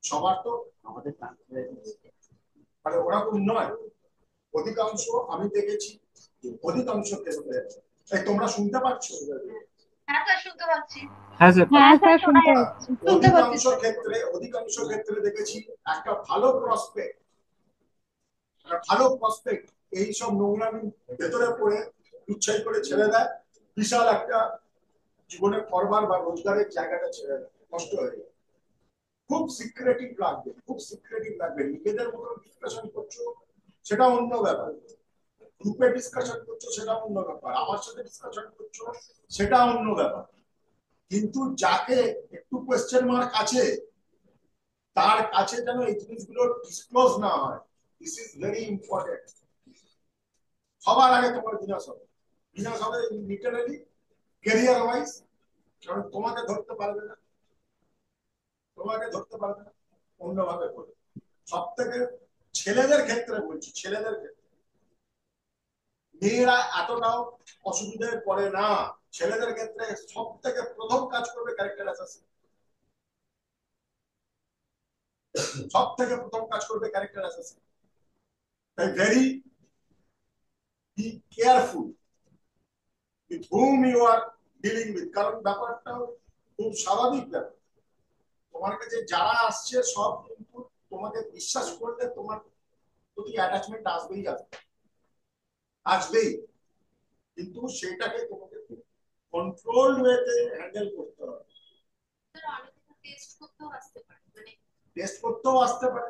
সবার তো আমাদের মানে ওরকম নয়। অধিকাংশ আমি দেখেছি, অধিকাংশ ক্ষেত্রে তোমরা শুনতে পাচ্ছ? হ্যাঁ স্যার শুনতে পাচ্ছি। হ্যাঁ স্যার। হ্যাঁ স্যার শুনতে পাচ্ছি। অধিকাংশ ক্ষেত্রে দেখেছি একটা ভালো প্রসপেক্ট এইসব নোংরামি ভেতরে পড়ে উচ্ছাই করে ছেড়ে দেয়, বিশাল একটা জীবনে করবার বা রোজগারের জায়গাটা ছেড়ে দেয়, নষ্ট হয়ে যায়। খুব সিক্রেটিভ লাগবে। নিজেদের মতো ডিসকাশন করছো সেটা অন্য ব্যাপার, গ্রুপে ডিসকাশন করছো সেটা অন্য ব্যাপার, আমার সাথে ডিসকাশন করছো সেটা অন্য ব্যাপার। কিন্তু যাকে একটু কোয়েশ্চেন মার্ক আছে তার কাছে যেন এই জিনিসগুলো ডিসক্লোজ না হয়, দিস ইজ ভেরি ইম্পর্টেন্ট। সবার আগে তোমার বিনাশ হবে লিটারালি ক্যারিয়ার ওয়াইজ, কারণ তোমাকে ধরতে পারবে না অন্যভাবে করবে। সব থেকে ছেলেদের ক্ষেত্রে বলছি, মেয়েরা এতটাও অসুবিধায় পড়ে না। ছেলেদের ক্ষেত্রে সব থেকে প্রথম কাজ করবে ক্যারেক্টার অ্যাসাসিন, তাই very be careful with whom you are dealing with, কারণ ব্যাপারটাও খুব স্বাভাবিক ব্যাপার। তোমার কাছে যারা আসছে সব কিন্তু তোমাকে বিশ্বাস করলে তোমার প্রতি অ্যাটাচমেন্ট আসবেই, কিন্তু সেটাকে তোমাকে কন্ট্রোলড ওয়েতে হ্যান্ডেল করতে হবে। টেস্ট করতেও আসতে পারে,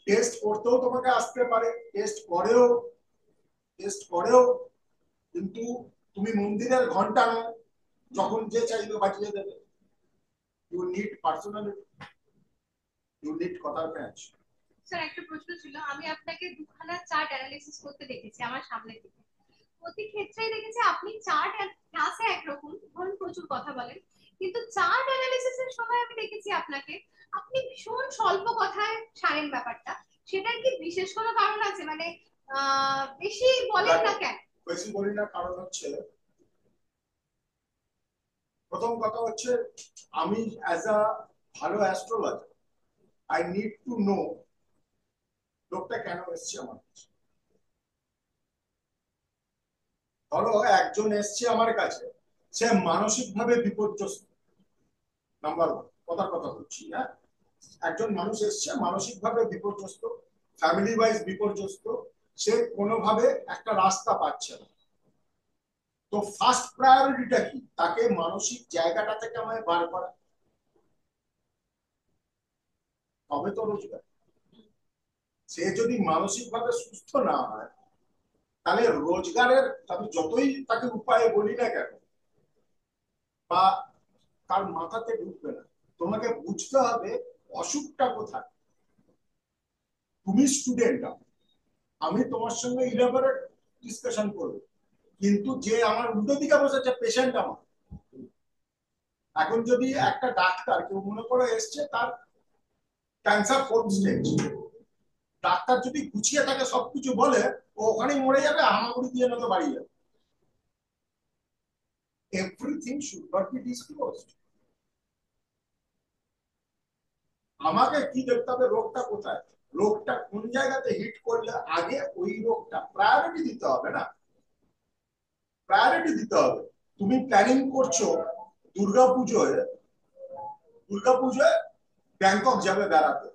টেস্ট করতেও তোমাকে আসতে পারে, টেস্ট করেও কিন্তু তুমি মন্দিরের ঘন্টা নয়, যখন যে চাইবে বাজিয়ে দেবে। You need personality, you need কথার ম্যাচ। স্যার একটা প্রশ্ন ছিল, আমি আপনাকে দুখানা চার্ট অ্যানালিসিস করতে দেখেছি আমার সামনে থেকে। প্রতি ক্ষেত্রেই দেখেছি আপনি চার্ট ক্লাসে একরকম ধরুন প্রচুর কথা বলেন, কিন্তু চার্ট অ্যানালিসিসের সময় আমি দেখেছি আপনি ভীষণ স্বল্প কথায় সারেন ব্যাপারটা। সেটার কি বিশেষ কোনো কারণ আছে? মানে বেশি বলেন না কেন? বেশি বলি না কারণ হচ্ছে, প্রথম কথা হচ্ছে আমি অ্যাজ আ ভালো astrologer I need to know লোকটা কেন এসছে আমার কাছে। ধরো একজন এসছে আমার কাছে, সে মানসিকভাবে বিপর্যস্ত, নাম্বার ওয়ান কথা বলছি। হ্যাঁ, একজন মানুষ এসছে মানসিকভাবে বিপর্যস্ত, ফ্যামিলি ওয়াইজ বিপর্যস্ত, সে কোনোভাবে একটা রাস্তা পাচ্ছে না। তো ফার্স্ট প্রায়োরিটিটা কি? তাকে মানসিক জায়গাটা থেকে আমায় বার করা, তবে তো রোজগার। সে যদি মানসিকভাবে সুস্থ না হয় তাহলে রোজগারের আমি যতই তাকে উপায় বলি না কেন বা তার মাথাতে ঢুকবে না। তোমাকে বুঝতে হবে অসুখটা কোথায়। তুমি স্টুডেন্ট, আমি তোমার সঙ্গে ইলাবোরেট ডিসকাশন করবো, কিন্তু যে আমার উল্টো দিকে বসেছে পেশেন্ট আমার। এখন যদি একটা ডাক্তার কেউ মনে করে এসছে তার ক্যান্সার 4th স্টেজ, ডাক্তার যদি গুছিয়ে তাকে সবকিছু বলে ও ওখানেই মরে যাবে, হামাগুড়ি দিয়ে নয়তো বাড়ি যাবে। Everything should not be disclosed. আমাকে কি দেখতে হবে, রোগটা কোথায়, রোগটা কোন জায়গাতে হিট করলে আগে ওই রোগটা প্রায়োরিটি দিতে হবে না, প্রায়োরিটি দিতে হবে। তুমি প্ল্যানিং করছো দুর্গাপুজোয় ব্যাংকক যাবে বেড়াতে,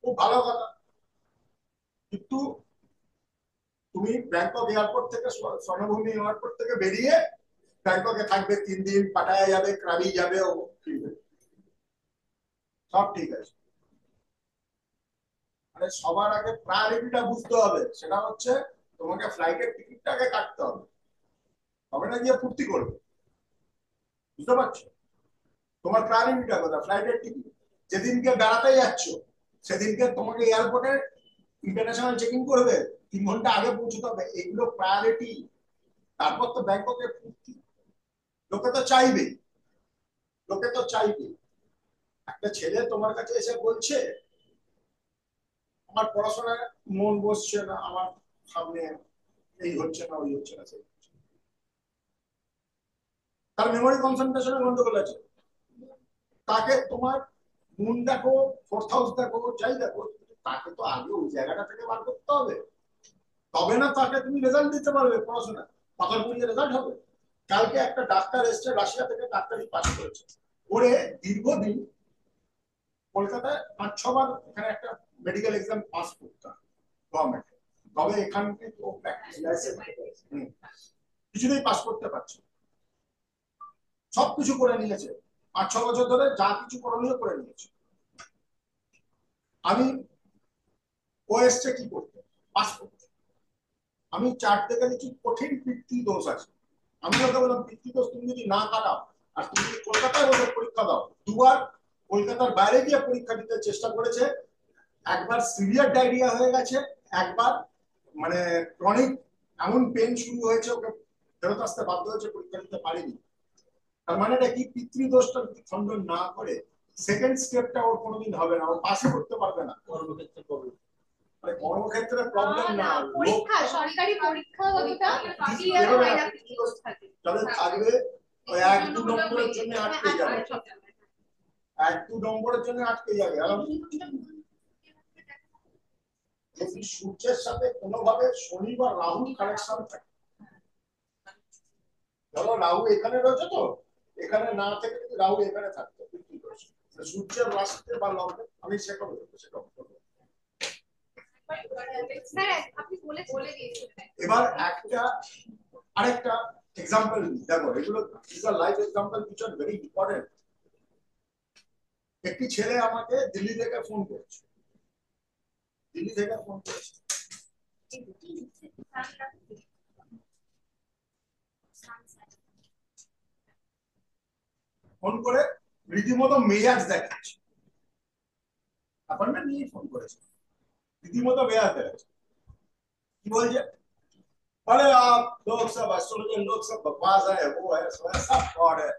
খুব ভালো কথা, কিন্তু তুমি ব্যাংকক এয়ারপোর্ট থেকে স্বর্ণভূমি এয়ারপোর্ট থেকে বেরিয়ে ব্যাংককে থাকবে 3 দিন, পাটায়া যাবে, ক্রাবি যাবে, ও সব ঠিক আছে। মানে সবার আগে প্রায়োরিটিটা বুঝতে হবে, সেটা হচ্ছে তোমাকে ফ্লাইটের টিকিটটাকে কাটতে হবে, তবে না গিয়ে ফুর্তি করবে। বুঝতে পারছো? তোমার প্রায়োরিটিটা কোথায়? ফ্লাইটের টিকিট। যেদিনকে বেড়াতে যাচ্ছ সেদিনকে তোমাকে এয়ারপোর্টে ইন্টারন্যাশনাল চেকিং করবে, 3 ঘন্টা আগে পৌঁছতে হবে, এগুলো প্রায়োরিটি। তারপর তো ব্যাংককে ফুর্তি। লোকে তো চাইবে, একটা ছেলে তোমার কাছে এসে বলছে আমার পড়াশোনায় মন বসছে না, আমার সামনে এই হচ্ছে না, ওই হচ্ছে না, তার মেমোরি কনসেন্ট্রেশনের গন্ডগোল আছে, তাকে তোমার মুন দেখো, ফোর্থ হাউস দেখো, যাই দেখো, তাকে তো আগে ওই জায়গাটা থেকে বার করতে হবে, তবে না তাকে তুমি রেজাল্ট দিতে পারবে পড়াশোনা, পাতার পড়িয়ে রেজাল্ট হবে। কালকে একটা ডাক্তার এসছে রাশিয়া থেকে, ডাক্তারি পাস করেছে, করে দীর্ঘদিন কলকাতায় 5-6 বার এখানে একটা মেডিকেল এক্সাম পাস করতে হয় গভর্নমেন্ট, তবে এখান থেকে ও কিছুতেই পাস করতে পারছে, সবকিছু করে নিয়েছে 5-6 বছর ধরে, যা কিছু করণীয় করে নিয়েছে। আমি ও এসছে কি করতে, পাস করতে। আমি চার্ট থেকে দেখি কঠিন পিতৃদোষ আছে। আমি ওকে বললাম পিতৃদোষ তুমি যদি না কাটাও, আর তুমি যদি কলকাতায় বসে পরীক্ষা দাও, 2বার কলকাতার বাইরে গিয়ে পরীক্ষা দিতে চেষ্টা করেছে, একবার সিভিয়ার ডায়রিয়া হয়ে গেছে, একবার মানে ক্রনিক এমন পেন শুরু হয়েছে, ওকে ফেরত আসতে বাধ্য হয়েছে, পরীক্ষা দিতে পারেনি। তার মানে এটা কি, পিতৃদোষটা যদি খণ্ডন না করে সেকেন্ড স্টেপটা ওর কোনোদিন হবে না, ও পাশে করতে পারবে না। কর্মক্ষেত্রে প্রবলেম, মানে কর্মক্ষেত্রে প্রবলেম না, পরীক্ষা, সরকারি পরীক্ষা ওটা ক্লিয়ার হয় না, পিতৃদোষ থাকে। তাহলে থাকবে ওই 1-2 নম্বরের জন্য আটকে যাবে, 1-2 নম্বরের জন্য আটকে যাবে। যদি সূর্যের সাথে কোনোভাবে শনি বা রাহুর কানেকশন থাকে, ধরো রাহু এখানে রয়েছে, তো এখানে না থেকে যদি রাহু এখানে থাকতো, সূর্যের রাশিতে বা লগ্নে, আমি সেটা বলবো, সেটা এবার একটা আরেকটা এক্সাম্পল দেখো, এগুলো life example which are very important। একটি ছেলে আমাকে দিল্লি থেকে ফোন করেছে, দিল্লি থেকে ফোন করেছে, ফোন করে রীতিমতো মেজাজ দেখাচ্ছে, অ্যাপয়েন্টমেন্ট নিয়ে ফোন করেছে, রীতিমতো মেজাজ দেখাচ্ছে। কি বলছে, अरे आप लोग सब एस्ट्रोलॉजर लोग सब बकवास है, वो है सो है, सब फ्रॉड है।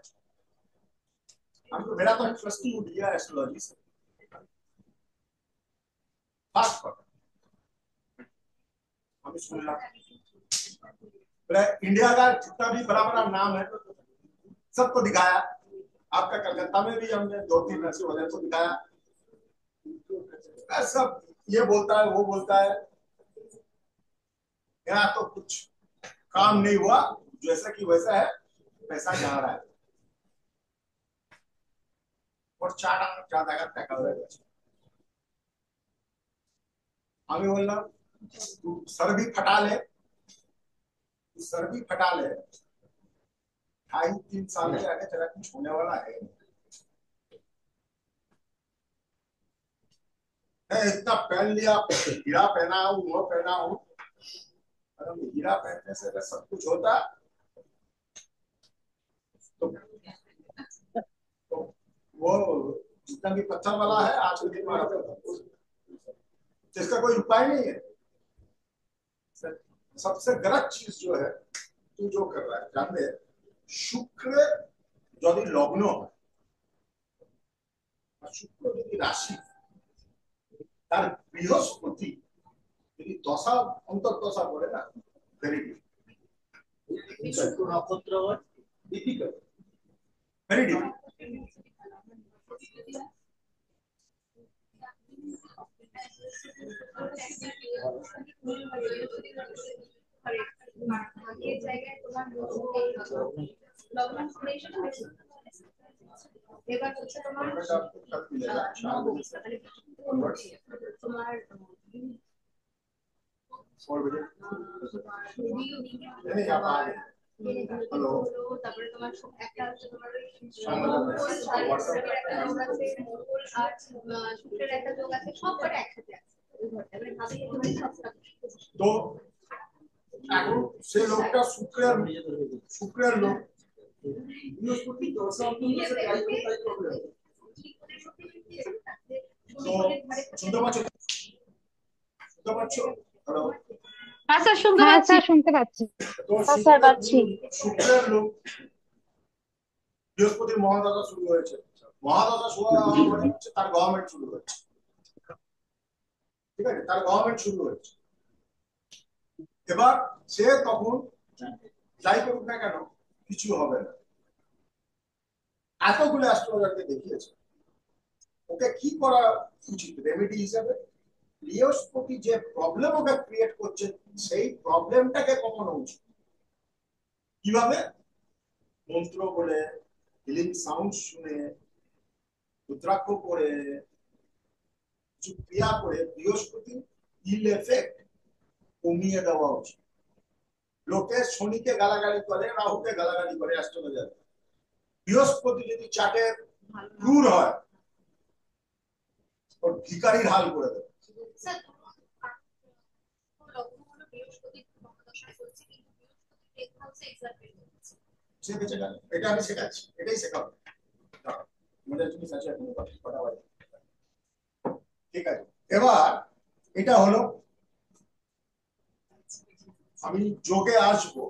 हमको मेरा तो ट्रस्ट ही उठ गया एस्ट्रोलॉजी से, फास्ट पर हमें सुनना। इंडिया का जितना भी बड़ा बड़ा नाम है सबको दिखाया, आपका कलकत्ता में भी हमने 2-3 ऐसे वाले को दिखाया, सब ये बोलता है वो बोलता है, यहाँ तो कुछ काम नहीं हुआ, जैसा कि वैसा है, पैसा जा रहा है और 4 টাকা টাকা হয়ে গেছে। আমি বললাম तू सर भी फटा ले, सर भी फटा ले, 2.5-3 साल के आगे तेरा कुछ होने वाला है। मैं इतना पहन लिया, हीरा पहना हूँ, वो पहना हूँ, हीरा पहनने से अगर सब कुछ होता तो वो जितना भी पत्थर वाला है आज के दिन में इसका कोई उपाय नहीं है। सबसे गलत चीज जो है तू जो कर रहा है, जानते शुक्र যদি লগ্ন হয়, শুক্র যদি রাশি, তার বৃহস্পতি যদি দশা অন্তর্দশা করে না, ভেরি শুক্র নক্ষত্র ডিফিকাল্ট, ভেরি ডিফিকাল্ট। এবার হচ্ছে তোমার তারপরে তোমার একটা হচ্ছে তোমার শুক্রের একটা যোগ আছে, সব কটা একসাথে আছে ওই ঘরটা, মানে ভাবি একেবারে সবটা। তো এখন সেই লোকটা শুক্রের লোক, বৃহস্পতি দশা অন্তর্দশা যাই হোক তাই প্রবলেম। তো শুনতে পাচ্ছ, শুনতে পাচ্ছ? হ্যালো, হ্যাঁ স্যার শুনতে হ্যাঁ পাচ্ছি। স্যার শুনতে পাচ্ছি। তো হ্যাঁ স্যার পাচ্ছি। শুক্রের লোক, বৃহস্পতির মহাদশা শুরু হয়েছে, মহাদশা শুরু হওয়া মানে হচ্ছে তার গভর্নমেন্ট শুরু হয়েছে, ঠিক আছে, তার গভর্নমেন্ট শুরু হয়েছে। এবার সে তখন যাই করুক না কেন কিছু হবে না। এতগুলো অ্যাস্ট্রোলজারকে দেখিয়েছে, ওকে কি করা উচিত রেমেডি হিসাবে? বৃহস্পতি যে প্রবলেম ওকে ক্রিয়েট করছে সেই প্রবলেমটাকে কমানো উচিত। কিভাবে? মন্ত্র বলে, হিলিং সাউন্ড শুনে, রুদ্রাক্ষ করে, কিছু ক্রিয়া করে বৃহস্পতি ইল এফেক্ট কমিয়ে দেওয়া উচিত। লোকে শনিকে গালাগালি করে, রাহুকে গালাগালি করে অ্যাস্ট্রোলজার। বৃহস্পতি যদি চাটে ক্রুর হয় ওর ভিখারির হাল করে দেবে। সে বেঁচে গেল। এটা আমি শেখাচ্ছি, এটাই শেখাবো। মজার জিনিস আছে এখন কথা বলে। ঠিক আছে, এবার এটা হলো, আমি যোগে আসবো।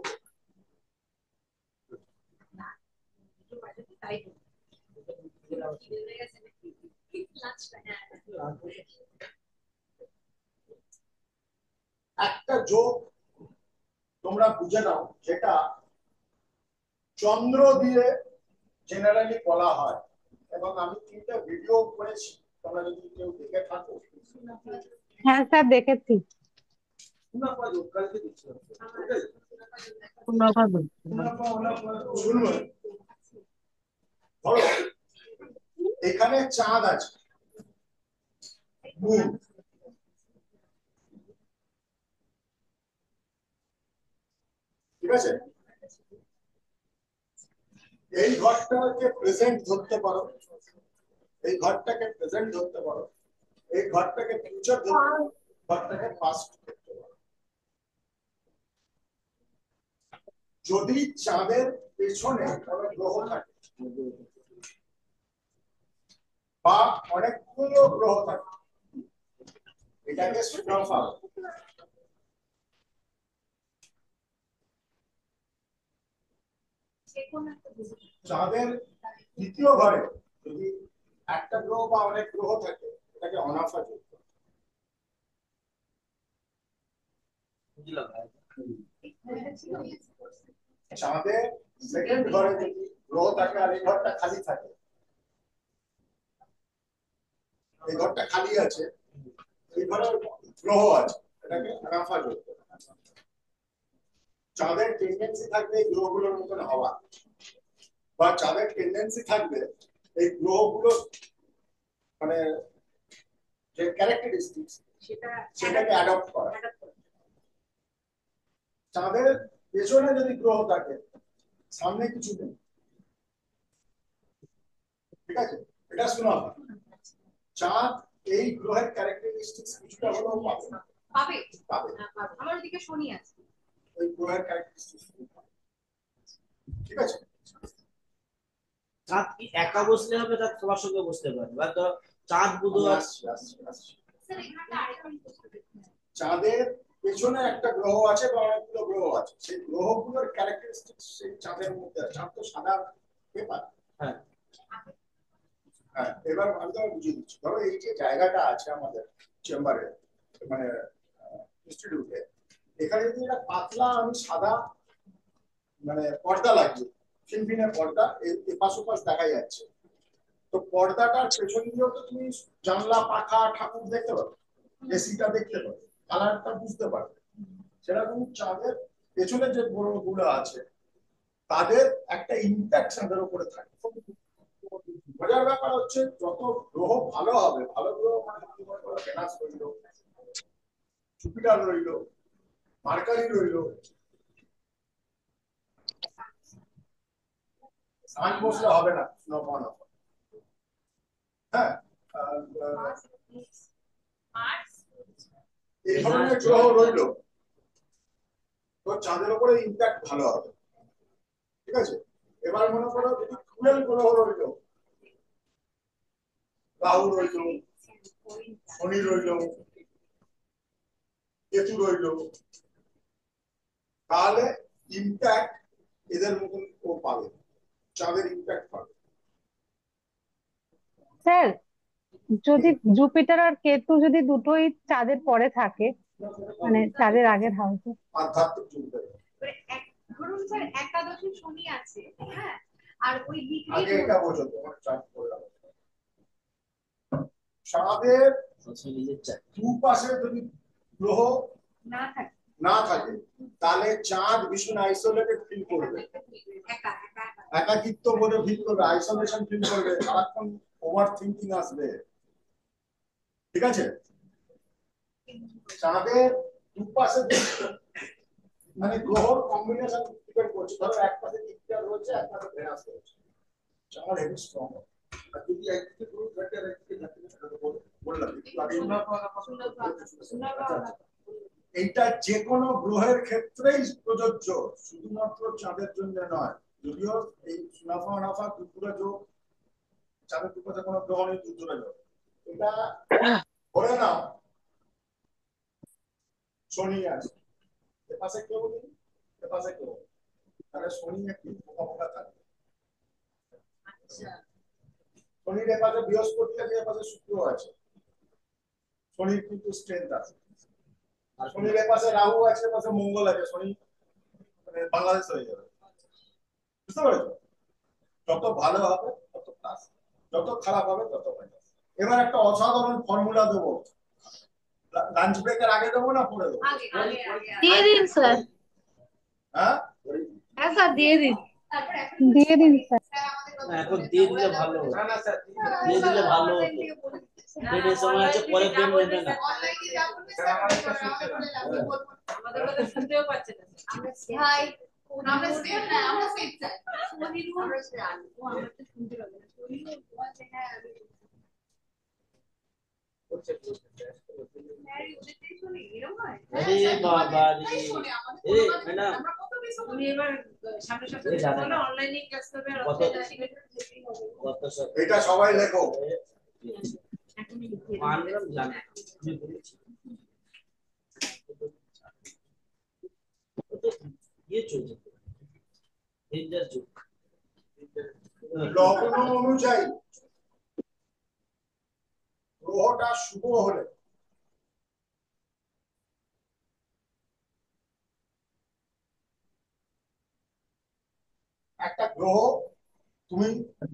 একটা যোগ তোমরা বুঝে নাও যেটা চন্দ্র দিয়ে জেনারেলি বলা হয়, এবং আমি 3টা ভিডিও করেছি, তোমরা যদি কেউ দেখে থাকো। হ্যাঁ স্যার দেখেছি। শুনবো, ধরো এখানে চাঁদ আছে, মুন, ঠিক আছে? এই ঘরটাকে প্রেজেন্ট ধরতে পারো, এই ঘরটাকে প্রেজেন্ট ধরতে পারো, এই ঘরটাকে ফিউচার ধরতে পারো, ঘরটাকে পাস্ট ধরতে পারো। যদি চাঁদের পেছনে কোনো গ্রহ থাকে বা অনেকগুলো গ্রহ থাকে, এটাকে সুনাফা। চাঁদের দ্বিতীয় ঘরে যদি একটা গ্রহ বা অনেক গ্রহ থাকে এটাকে অনাফা যুক্ত। চাঁদের সেকেন্ড ঘরে যদি গ্রহ থাকে আর এই ঘরটা খালি থাকে, এই ঘরটা খালি আছে, এই ঘরে গ্রহ আছে, এটাকে অনাফা যুক্ত। চাঁদের টেন্ডেন্সি থাকবে এই গ্রহগুলোর মতন হওয়া, বা চাঁদের টেন্ডেন্সি থাকবে এই গ্রহগুলো মানে যে ক্যারেক্টারিস্টিক্স সেটাকে অ্যাডপ্ট করা। চাঁদের পেছনে যদি গ্রহ থাকে, সামনে কিছু নেই, ঠিক আছে? এটা শোনা, চাঁদ এই গ্রহের ক্যারেক্টারিস্টিক্স কিছুটা হলেও পাবে, পাবে। আমার ওদিকে শনি আছে, ওই গ্রহের ক্যারেক্টারিস্টিক্স, ঠিক আছে? চাঁদ কি একা বসলে হবে, তার সবার সঙ্গে বসতে পারে, বা তো চাঁদ বুধ চাঁদের পেছনে একটা গ্রহ আছে বা অনেকগুলো গ্রহ আছে, সেই গ্রহগুলোর ক্যারেক্টারিস্টিক্স সেই চাঁদের মধ্যে আছে। চাঁদ তো সাদা পেপার। হ্যাঁ হ্যাঁ, এবার আমি তোমাকে বুঝিয়ে দিচ্ছি। ধরো এই যে জায়গাটা আছে আমাদের চেম্বারে, মানে ইনস্টিটিউটে, এখানে যদি একটা পাতলা আমি সাদা মানে পর্দা লাগিয়ে, ফিনফিনে পর্দা, এপাশ ওপাশ দেখা যাচ্ছে, তো পর্দাটার পেছন দিয়েও তো তুমি জানলা, পাখা, ঠাকুর দেখতে পাবে, এসিটা দেখতে পাবে, কালারটা বুঝতে পারবে। সেরকম চাঁদের পেছনে যে গ্রহগুলো আছে তাদের একটা ইম্প্যাক্ট চাঁদের উপরে থাকে। মজার ব্যাপার হচ্ছে যত গ্রহ ভালো হবে, ভালো গ্রহ মানে ভেনাস রইল, জুপিটার রইল, মার্কারি রইল, সান বসলে হবে না, স্নোফল হবে। হ্যাঁ, এই ধরনের গ্রহ রইল, তো চাঁদের উপরে ইম্প্যাক্ট ভালো হবে, ঠিক আছে? এবার মনে করো যদি টুয়েলভ গ্রহ রইল, রাহু রইল, শনি রইল, কেতু রইল, তাহলে ইম্প্যাক্ট এদের মতন ও পাবে, চাঁদের ইম্প্যাক্ট পাবে। স্যার যদি জুপিটার আর কেতু যদি দুটোই চাঁদের পরে থাকে, মানে চাঁদের আগের হাউসে, আধ্যাত্মিক জুপিটার। ধরুন স্যার একাদশী শনি আছে, হ্যাঁ, আর ওই আগে এটা বোঝো, তোমার চাঁদ পড়ে যাবে। চাঁদের নিজের চাই দুপাশে যদি গ্রহ না থাকে না থাকে তাহলে চাঁদ ভীষণ আইসোলেটেড ফিল করবে, একা একা একাকিত্ব বলে ফিল করবে, আইসোলেশন ফিল করবে, সারাক্ষণ ওভার থিঙ্কিং আসবে। ঠিক আছে, চাঁদের দুপাশে মানে গ্রহর কম্বিনেশন ডিপেন্ড করছে। ধরো এক পাশে জুপিটার রয়েছে, এক পাশে ভেনাস রয়েছে, চাঁদ হেভি স্ট্রং। আর যদি একদিকে গ্রহ থাকে আর একদিকে থাকে না, সেটা তো বললাম একটু আগে। সুন্দর এইটা যে কোনো গ্রহের ক্ষেত্রেই প্রযোজ্য, শুধুমাত্র চাঁদের জন্য নয়। যদিও এই সুনাফা অনাফা দুপুরে যোগ, চাঁদের দুপাশে কোনো গ্রহ নেই, দুপুরে যোগ, এটা ধরে নাও শনি আছে, এপাশে কেউ নেই, এপাশে কেউ নেই, তাহলে শনি একটি পোকা পোকা থাকবে। শনির এপাশে বৃহস্পতি আছে, এপাশে শুক্র আছে, শনির কিন্তু স্ট্রেংথ আছে। আর শনির এপাশে রাহু আছে, এপাশে মঙ্গল আছে, শনি মানে বাংলাদেশ হয়ে যাবে। বুঝতে পেরেছো? যত ভালো হবে তত প্লাস, যত খারাপ হবে তত মাইনাস। এবার একটা অসাধারণ ফর্মুলা দেবো, লাঞ্চ ব্রেকের আগে দেবো না পরে দেবো? দিয়ে দিন স্যার। হ্যাঁ হ্যাঁ স্যার দিয়ে দিন। দিয়ে দিন স্যার। এখন দিয়ে দিলে ভালো হতো। দিয়ে দিলে ভালো হতো। ব্রেনের সময় আছে, পরে ব্রেন নেবে না। আমাদের কথা শুনতেও পাচ্ছে না ভাই। আমরা সেম না, আমরা সেম চাই। সোনিরু আমরা জানি, ও আমরা তো শুনতে পাবে না। সোনিরু বলছে হ্যাঁ আমি আরে বাবা রে, এ ম্যাডাম আমরা কত বেশি উনি এবার সামনে সামনে বলে অনলাইনে ক্লাস করবে আর কত কত সব এটা সবাই লেখো। মানলাম জানি, আমি বলেছি তো ये চলছে ডেঞ্জার যুগ। লগ্ন অনুযায়ী গ্রহটা শুভ হলে একটা গ্রহ তুমি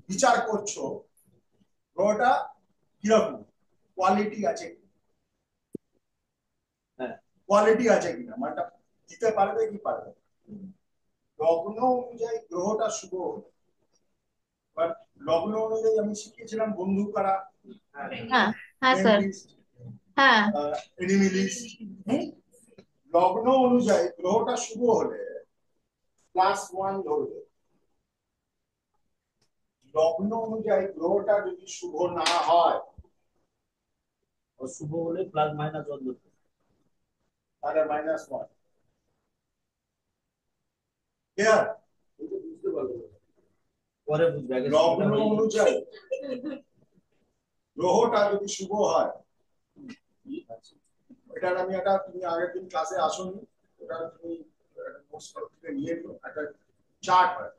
বিচার করছো গ্রহটা কিরকম, কোয়ালিটি আছে কি, কোয়ালিটি আছে কিনা, মানটা দিতে পারবে কি পারবে। লগ্ন অনুযায়ী গ্রহটা শুভ হলে, বাট লগ্ন অনুযায়ী আমি শিখিয়েছিলাম বন্ধু কারা, হ্যাঁ হ্যাঁ স্যার। হ্যাঁ এনিমি লিস্ট। লগ্ন অনুযায়ী গ্রহটা শুভ হলে +1 ধরবে। লগ্ন অনুযায়ী গ্রহটা যদি শুভ না হয়, শুভ হলে প্লাস মাইনাস 1 ধরবে, তাহলে -1। ক্লিয়ার? বুঝতে পারবো পরে বুঝবে। আগে লগ্ন অনুযায়ী গ্রহটা যদি শুভ হয়, এটা আমি একটা, তুমি আগের দিন ক্লাসে আসোনি, ওটা তুমি নোটস থেকে নিয়ে নিও, একটা চার্ট হয়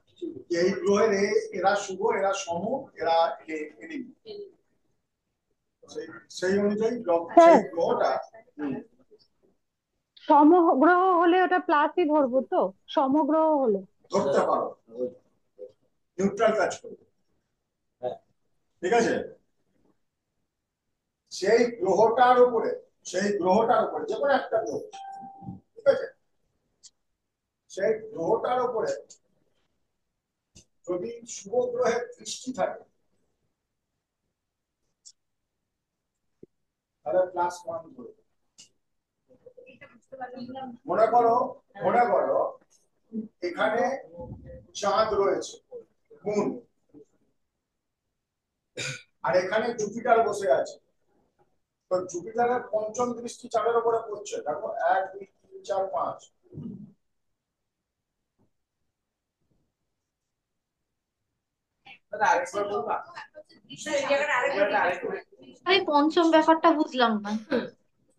এই গ্রহের এরা শুভ, এরা সম, এরা এনিমি, সেই অনুযায়ী সেই গ্রহটা সমগ্রহ হলে ওটা প্লাসই ধরবো তো, সমগ্রহ হলে ধরতে পারো, নিউট্রাল কাজ করবে। ঠিক আছে, সেই গ্রহটার উপরে যে কোনো একটা গ্রহ, ঠিক আছে, সেই গ্রহটার উপরে যদি শুভ গ্রহের দৃষ্টি থাকে তাহলে +1 ধরবে। মনে করো এখানে চাঁদ রয়েছে, মুন, আর এখানে জুপিটার বসে আছে। তো জুপিটারের পঞ্চম দৃষ্টি চাঁদের উপরে পড়ছে, দেখো 1 2 3 4 5। আমি পঞ্চম ব্যাপারটা বুঝলাম না।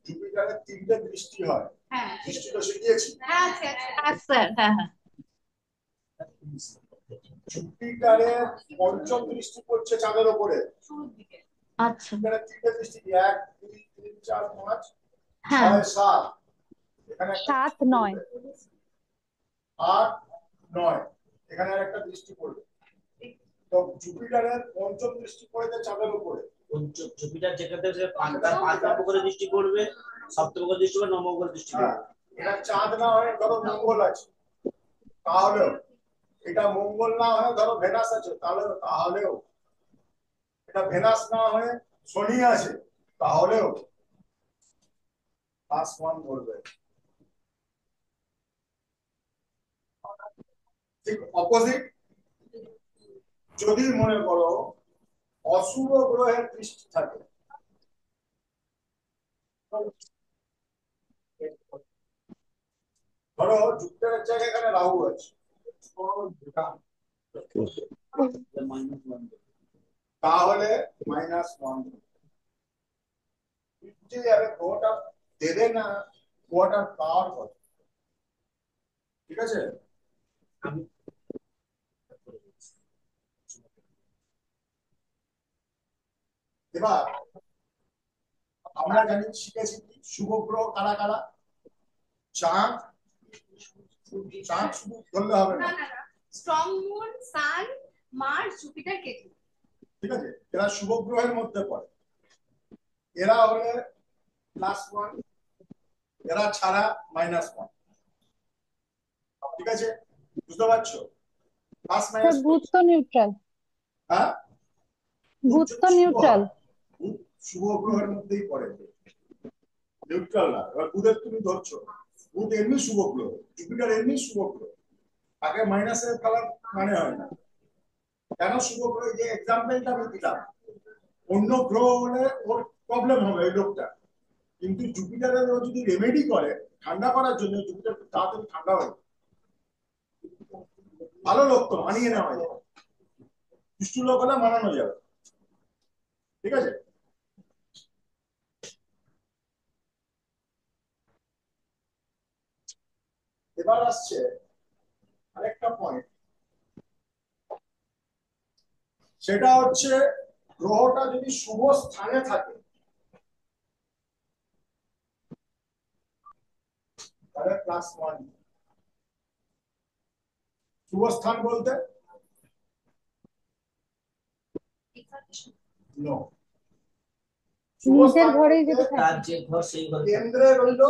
জুপিটারের 3টে দৃষ্টি হয়, দৃষ্টি তো শিখিয়েছি। হ্যাঁ স্যার, হ্যাঁ হ্যাঁ। জুপিটারের পঞ্চম দৃষ্টি পড়ছে চাঁদের উপরে। আচ্ছা। এখানে 3টে দৃষ্টি, 1 2 3 4 5 হ্যাঁ 6 7, এখানে 7 9 8 9, এখানে আর একটা দৃষ্টি পড়বে। তো জুপিটারের পঞ্চম দৃষ্টি পড়েছে চাঁদের উপরে, জুপিটার যেটাতে তার 5 নব করে দৃষ্টি করবে, সপ্তম করে দৃষ্টি করবে, নবম করে দৃষ্টি করবে। এটা চাঁদ না হয়ে ধরো মঙ্গল আছে, তাহলেও এটা মঙ্গল না হয়ে ধরো ভেনাস আছে, তাহলেও এটা ভেনাস না হয়ে শনি আছে, তাহলেও +1 ধরবে। ঠিক অপোজিট, যদি মনে করো অশুভ গ্রহের দৃষ্টি থাকে, ধরো জুপিটারের জায়গায় এখানে রাহু আছে, তাহলে -1 যে আরে গ্রহটা দেবে না, গ্রহটার পাওয়ার কত, ঠিক আছে? এবার আমরা জানি শিখেছি কি শুভ গ্রহ কারা কারা? চাঁদ, চাঁদ শুধু ধরলে হবে না, না না না, স্ট্রং মুন, সান, মার্স, জুপিটার, কেতু, ঠিক আছে? এরা শুভ গ্রহের মধ্যে পড়ে, এরা হলে +1, এরা ছাড়া -1, ঠিক আছে? বুঝতে পারছো? প্লাস স্যার মাইনাস বুধ তো নিউট্রাল, হ্যাঁ, বুধ তো নিউট্রাল। বুধ শুভ গ্রহের মধ্যেই পড়ে, নিউট্রাল না। এবার বুধের তুমি ধরছো, বুধ এমনি শুভ গ্রহ, জুপিটার এমনি শুভ গ্রহ, তাকে মাইনাসে ফেলার মানে হয় না। কেন শুভ গ্রহ? যে এক্সাম্পলটা আমি দিলাম, অন্য গ্রহ হলে ওর প্রবলেম হবে এই লোকটা, কিন্তু জুপিটারের ও যদি রেমেডি করে ঠান্ডা করার জন্য, জুপিটার খুব তাড়াতাড়ি ঠান্ডা হয়, ভালো লোক তো মানিয়ে নেওয়া যায়, দুষ্টু লোক হলে মানানো যাবে, ঠিক আছে? এবার আসছে আরেকটা পয়েন্ট, সেটা হচ্ছে গ্রহটা যদি শুভ স্থানে থাকে তাহলে +1। শুভ স্থান বলতে নো, শুভ নিজের স্থান ঘরেই বলতে যদি তার থাকে, যে ঘর সেই ঘরে কেন্দ্রে রইল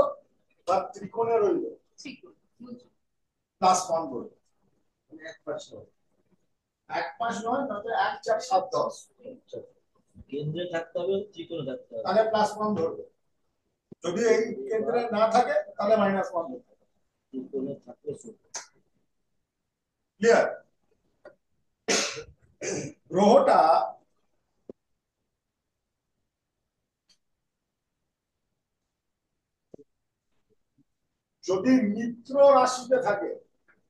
বা ত্রিকোণে রইল, +1 বলবে। 1 5 নয়, নয়তো 1 4 7 10, কেন্দ্রে থাকতে হবে, ত্রিকোণে থাকতে হবে, তাহলে +1 ধরবে। যদি এই কেন্দ্রে না থাকে তাহলে -1 ধরবে। ত্রিকোণে থাকলে শুভ। ক্লিয়ার? গ্রহটা যদি মিত্র রাশিতে থাকে,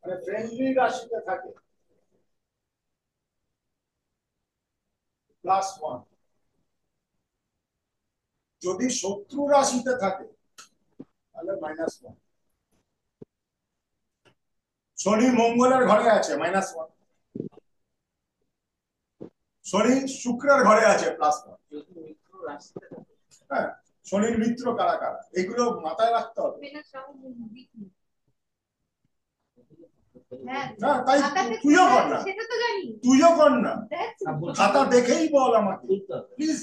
মানে ফ্রেন্ডলি রাশিতে থাকে, +1। যদি শত্রু রাশিতে থাকে তাহলে -1। শনি মঙ্গলের ঘরে আছে -1, শনি শুক্রের ঘরে আছে +1। হ্যাঁ, শনির মিত্র কারা কারা এগুলো মাথায় রাখতে হবে। না তাই তুইও কর না, তুইও কর না, খাতা দেখেই বল আমাকে প্লিজ,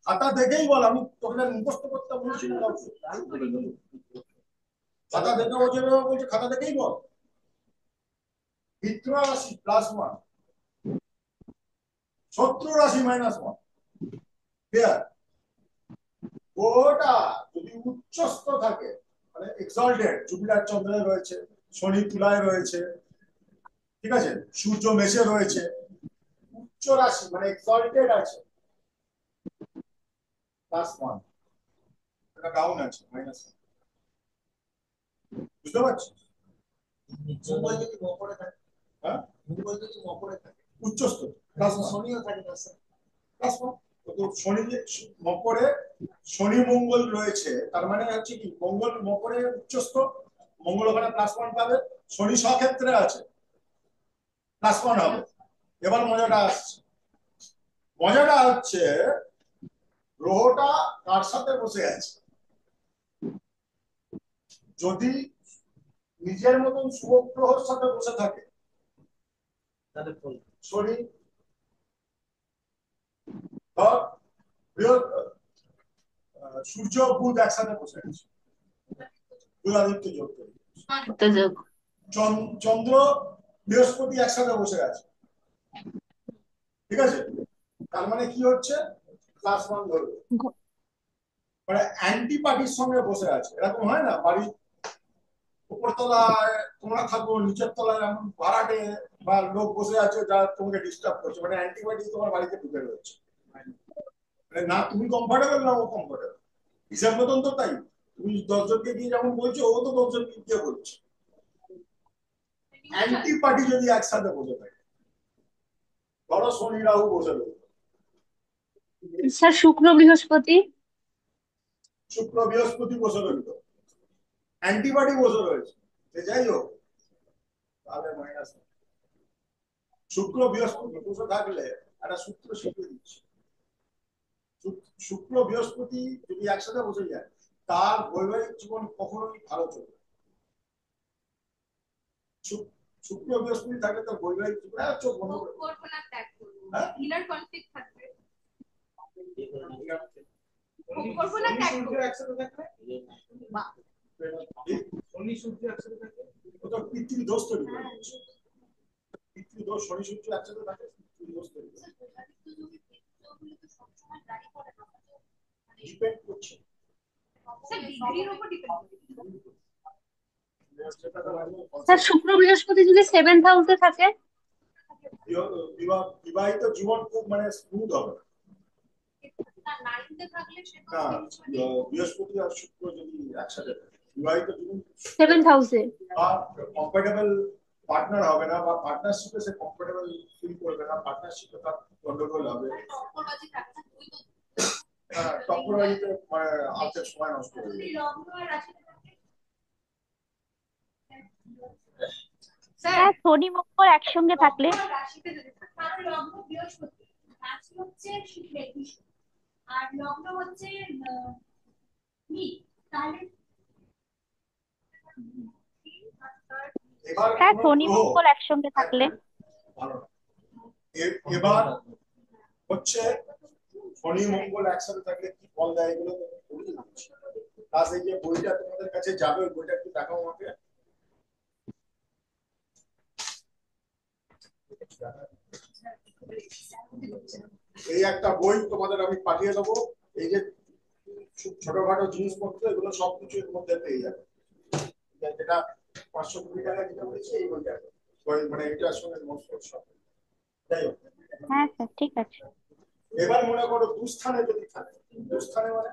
খাতা দেখেই বল, আমি তোকে মুখস্থ করতে বলছি না, খাতা দেখে ও যেভাবে বলছে খাতা দেখেই বল। মিত্র রাশি +1, শত্রু রাশি -1। ক্লিয়ার? ওটা যদি উচ্চস্থ থাকে, মানে এক্সল্টেড, জুপিটার চন্দ্রে রয়েছে, শনি তুলায় রয়েছে, ঠিক আছে, সূর্য মেষে রয়েছে, উচ্চ রাশি মানে এক্সল্টেড আছে, +1, এটা ডাউন আছে -1। বুঝতে পারছিস? মঙ্গল যদি মকরে থাকে, হ্যাঁ, মঙ্গল যদি মকরে থাকে, উচ্চস্থ +1, শনিও থাকে তার সাথে। +1। তো শনি যে মকরে শনি মঙ্গল রয়েছে, তার মানে হচ্ছে কি মঙ্গল মকরে উচ্চস্থ, মঙ্গল ওখানে +1 পাবে, শনি স্বক্ষেত্রে আছে, +1 হবে। এবার মজাটা আসছে, মজাটা হচ্ছে গ্রহটা কার সাথে বসে আছে। যদি নিজের মতন শুভ গ্রহের সাথে বসে থাকে তাহলে শনি, ধর সূর্য বুধ একসাথে বসে আছে, বুধাদিত্য যোগ তৈরি করছে। যোগ। চন্দ্র বৃহস্পতি একসাথে বসে আছে, ঠিক আছে? তার মানে কি হচ্ছে, ক্লাস 1 ধরবে, মানে অ্যান্টি পার্টির সঙ্গে বসে আছে। এরকম হয় না, বাড়ি উপর তলায় তোমরা থাকো, নিচের তলায় এমন ভাড়াটে বা লোক বসে আছে যারা তোমাকে ডিস্টার্ব করছে, মানে অ্যান্টিবায়োটিক তোমার বাড়িতে ঢুকে রয়েছে, মানে না তুমি কমফোর্টেবল না ও কমফোর্টেবল। হিসাব মতন তো তাই, তুমি 10 জনকে দিয়ে যেমন বলছো, ও তো 10 জনকে দিয়ে বলছে। অ্যান্টি পার্টি যদি একসাথে বসে থাকে, ধরো শনি রাহু বসে রয়েছে, স্যার শুক্র বৃহস্পতি। শুক্র বৃহস্পতি বসে রইল, অ্যান্টিবায়োটিক বসে রয়েছে, যাই হোক তাহলে মাইনাস। শুক্র বৃহস্পতি বসে থাকলে একটা সূত্র শিখিয়ে দিচ্ছে, শুক্র বৃহস্পতি যদি একসাথে বসে যায়, তার বৈবাহিক জীবন কখনোই ভালো চলবে। শুক্র বৃহস্পতি থাকলে তার বৈবাহিক জীবন চোখ বন্ধ করে করবো না, ত্যাগ করবো, হ্যাঁ? ইনার কনফ্লিক্ট থাকবে, করবো না, ত্যাগ করবো। একসাথে থাকলে বাহ, শনি সূর্য একসাথে থাকলে ওটা পিতৃদোষ তৈরি করে, পিতৃদোষ। শনি সূর্য একসাথে থাকে, পিতৃদোষ তৈরি করে। ডিপেন্ড করছে, স্যার ডিগ্রির উপর ডিপেন্ড করে। স্যার শুক্র বৃহস্পতি যদি 7th হাউসে থাকে, বিবাহিত জীবন খুব মানে স্মুথ হবে না। নাইনতে থাকলে সে না, বৃহস্পতি আর শুক্র যদি একসাথে থাকে, বিবাহিত জীবন 7th হাউসে কমফোর্টেবল পার্টনার হবে না, বা পার্টনারশিপে সে কমফোর্টেবল ফিল করবে না, পার্টনারশিপে তার গন্ডগোল হবে। টপোলজি থাকছে, তুই তো হ্যাঁ, টপোলজিতে মানে আজকে সময় নষ্ট হয়ে যদি যাবে। লগ্ন আর রাশিতে থাকে, স্যার শনি মঙ্গল একসঙ্গে থাকলে, লগ্ন আর রাশিতে যদি থাকে, তাহলে লগ্ন বৃহস্পতি, রাশি হচ্ছে কৃষ্ণ, আর লগ্ন হচ্ছে মীন, তাহলে এবার স্যার কোনো শনি গ্রহ মঙ্গল একসঙ্গে থাকলে, ভালো না। এবার হচ্ছে শনি মঙ্গল একসাথে থাকলে কি ফল দেয় এগুলো বলে দিচ্ছি। প্লাস এই যে বইটা তোমাদের কাছে যাবে, ওই বইটা একটু দেখাও আমাকে। এই একটা বই তোমাদের আমি পাঠিয়ে দেবো, এই যে ছোটখাটো জিনিসপত্র এগুলো সবকিছু এর মধ্যে পেয়ে যাবে। যেটা 520 টাকা যেটা বলেছি, এই বইটা মানে এটার সঙ্গে সব। যাই হোক, হ্যাঁ স্যার ঠিক আছে। এবার মনে করো দুস্থানে যদি থাকে, দুস্থানে মানে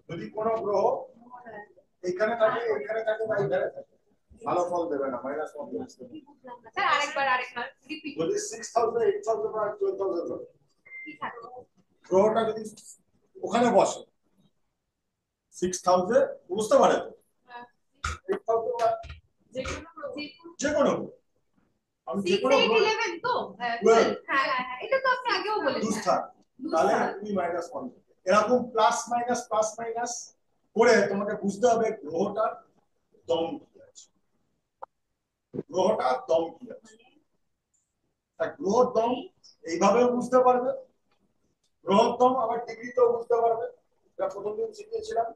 যদি কোনো গ্রহ এখানে থাকে, এখানে থাকে বা এখানে থাকে, ভালো ফল দেবে না, মাইনাস 1 দেবে। স্যার আরেকবার রিপিট যদি 6000 8000 বা 12000 কি থাকে, গ্রহটা যদি ওখানে বসে 6000, বুঝতে পারে তো 8000 বা যে কোনো আমি যে 6 কোনো 8 11 তো 12, হ্যাঁ হ্যাঁ এটা তো আপনি আগেও বলেছেন দুস্থান, তাহলে তুমি মাইনাস 1। এরকম প্লাস মাইনাস করে তোমাকে বুঝতে হবে গ্রহটার দম কি আছে, গ্রহটার দম কি আছে। তা গ্রহর দম এইভাবে বুঝতে পারবে, গ্রহর দম আবার ডিগ্রিতেও বুঝতে পারবে। এটা প্রথম দিন শিখিয়েছিলাম,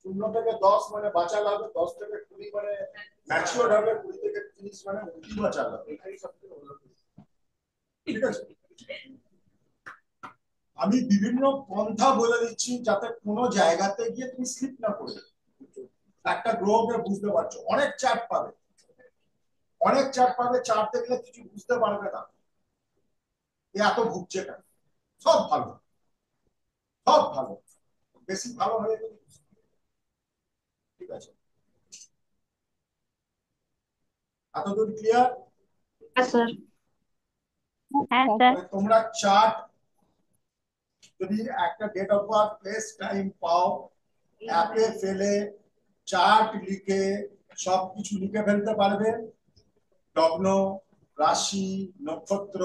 0 থেকে 10 মানে বাঁচা লাগবে, 10 থেকে 20 মানে ম্যাচিওর হবে, 20 থেকে 30 মানে অতি বাঁচা লাগবে। ঠিক আছে, আমি বিভিন্ন পন্থা বলে দিচ্ছি যাতে কোনো জায়গাতে গিয়ে তুমি স্লিপ না করে একটা গ্রহকে বুঝতে পারছো। অনেক চার্ট পাবে, চার্ট দেখলে কিছু বুঝতে পারবে না, এত ভুগছে কেন। সব ভালো, বেশি ভালো হয়ে গেলে। ঠিক আছে, এতদূর ক্লিয়ার? হ্যাঁ স্যার। হ্যাঁ স্যার। তোমরা চার্ট যদি একটা date of birth, place, time পাও, অ্যাপে ফেলে চার্ট লিখে সবকিছু লিখে ফেলতে পারবে। লগ্ন, রাশি, নক্ষত্র,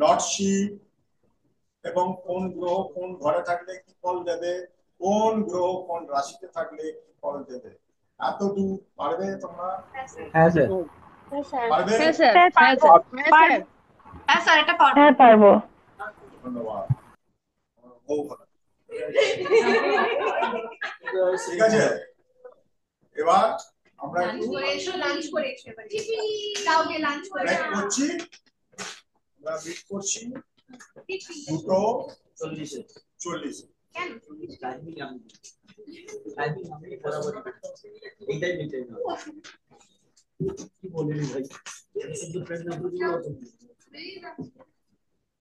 লর্ডশিপ এবং কোন গ্রহ কোন ঘরে থাকলে কি ফল দেবে, কোন গ্রহ কোন রাশিতে থাকলে কি ফল দেবে, এতদূর পারবে তোমরা? হ্যাঁ স্যার। পারবে? হ্যাঁ স্যার, স্যার হ্যাঁ পারবো, স্যার, হ্যাঁ স্যার। হ্যাঁ স্যার এটা পারবো। হ্যাঁ পারবো। ধন্যবাদ। ও ভালো। ঠিক আছে, এবার আমরা লাঞ্চ করে এসো, লাঞ্চ করে এসো এবারে। যাও গিয়ে লাঞ্চ করে ব্রেক করছি, আমরা ব্রেক করছি 2:40। কেন? এইটাই মেনটেন করো। কি বললি ভাই? শুধু ফ্রেন্ড না বুঝলো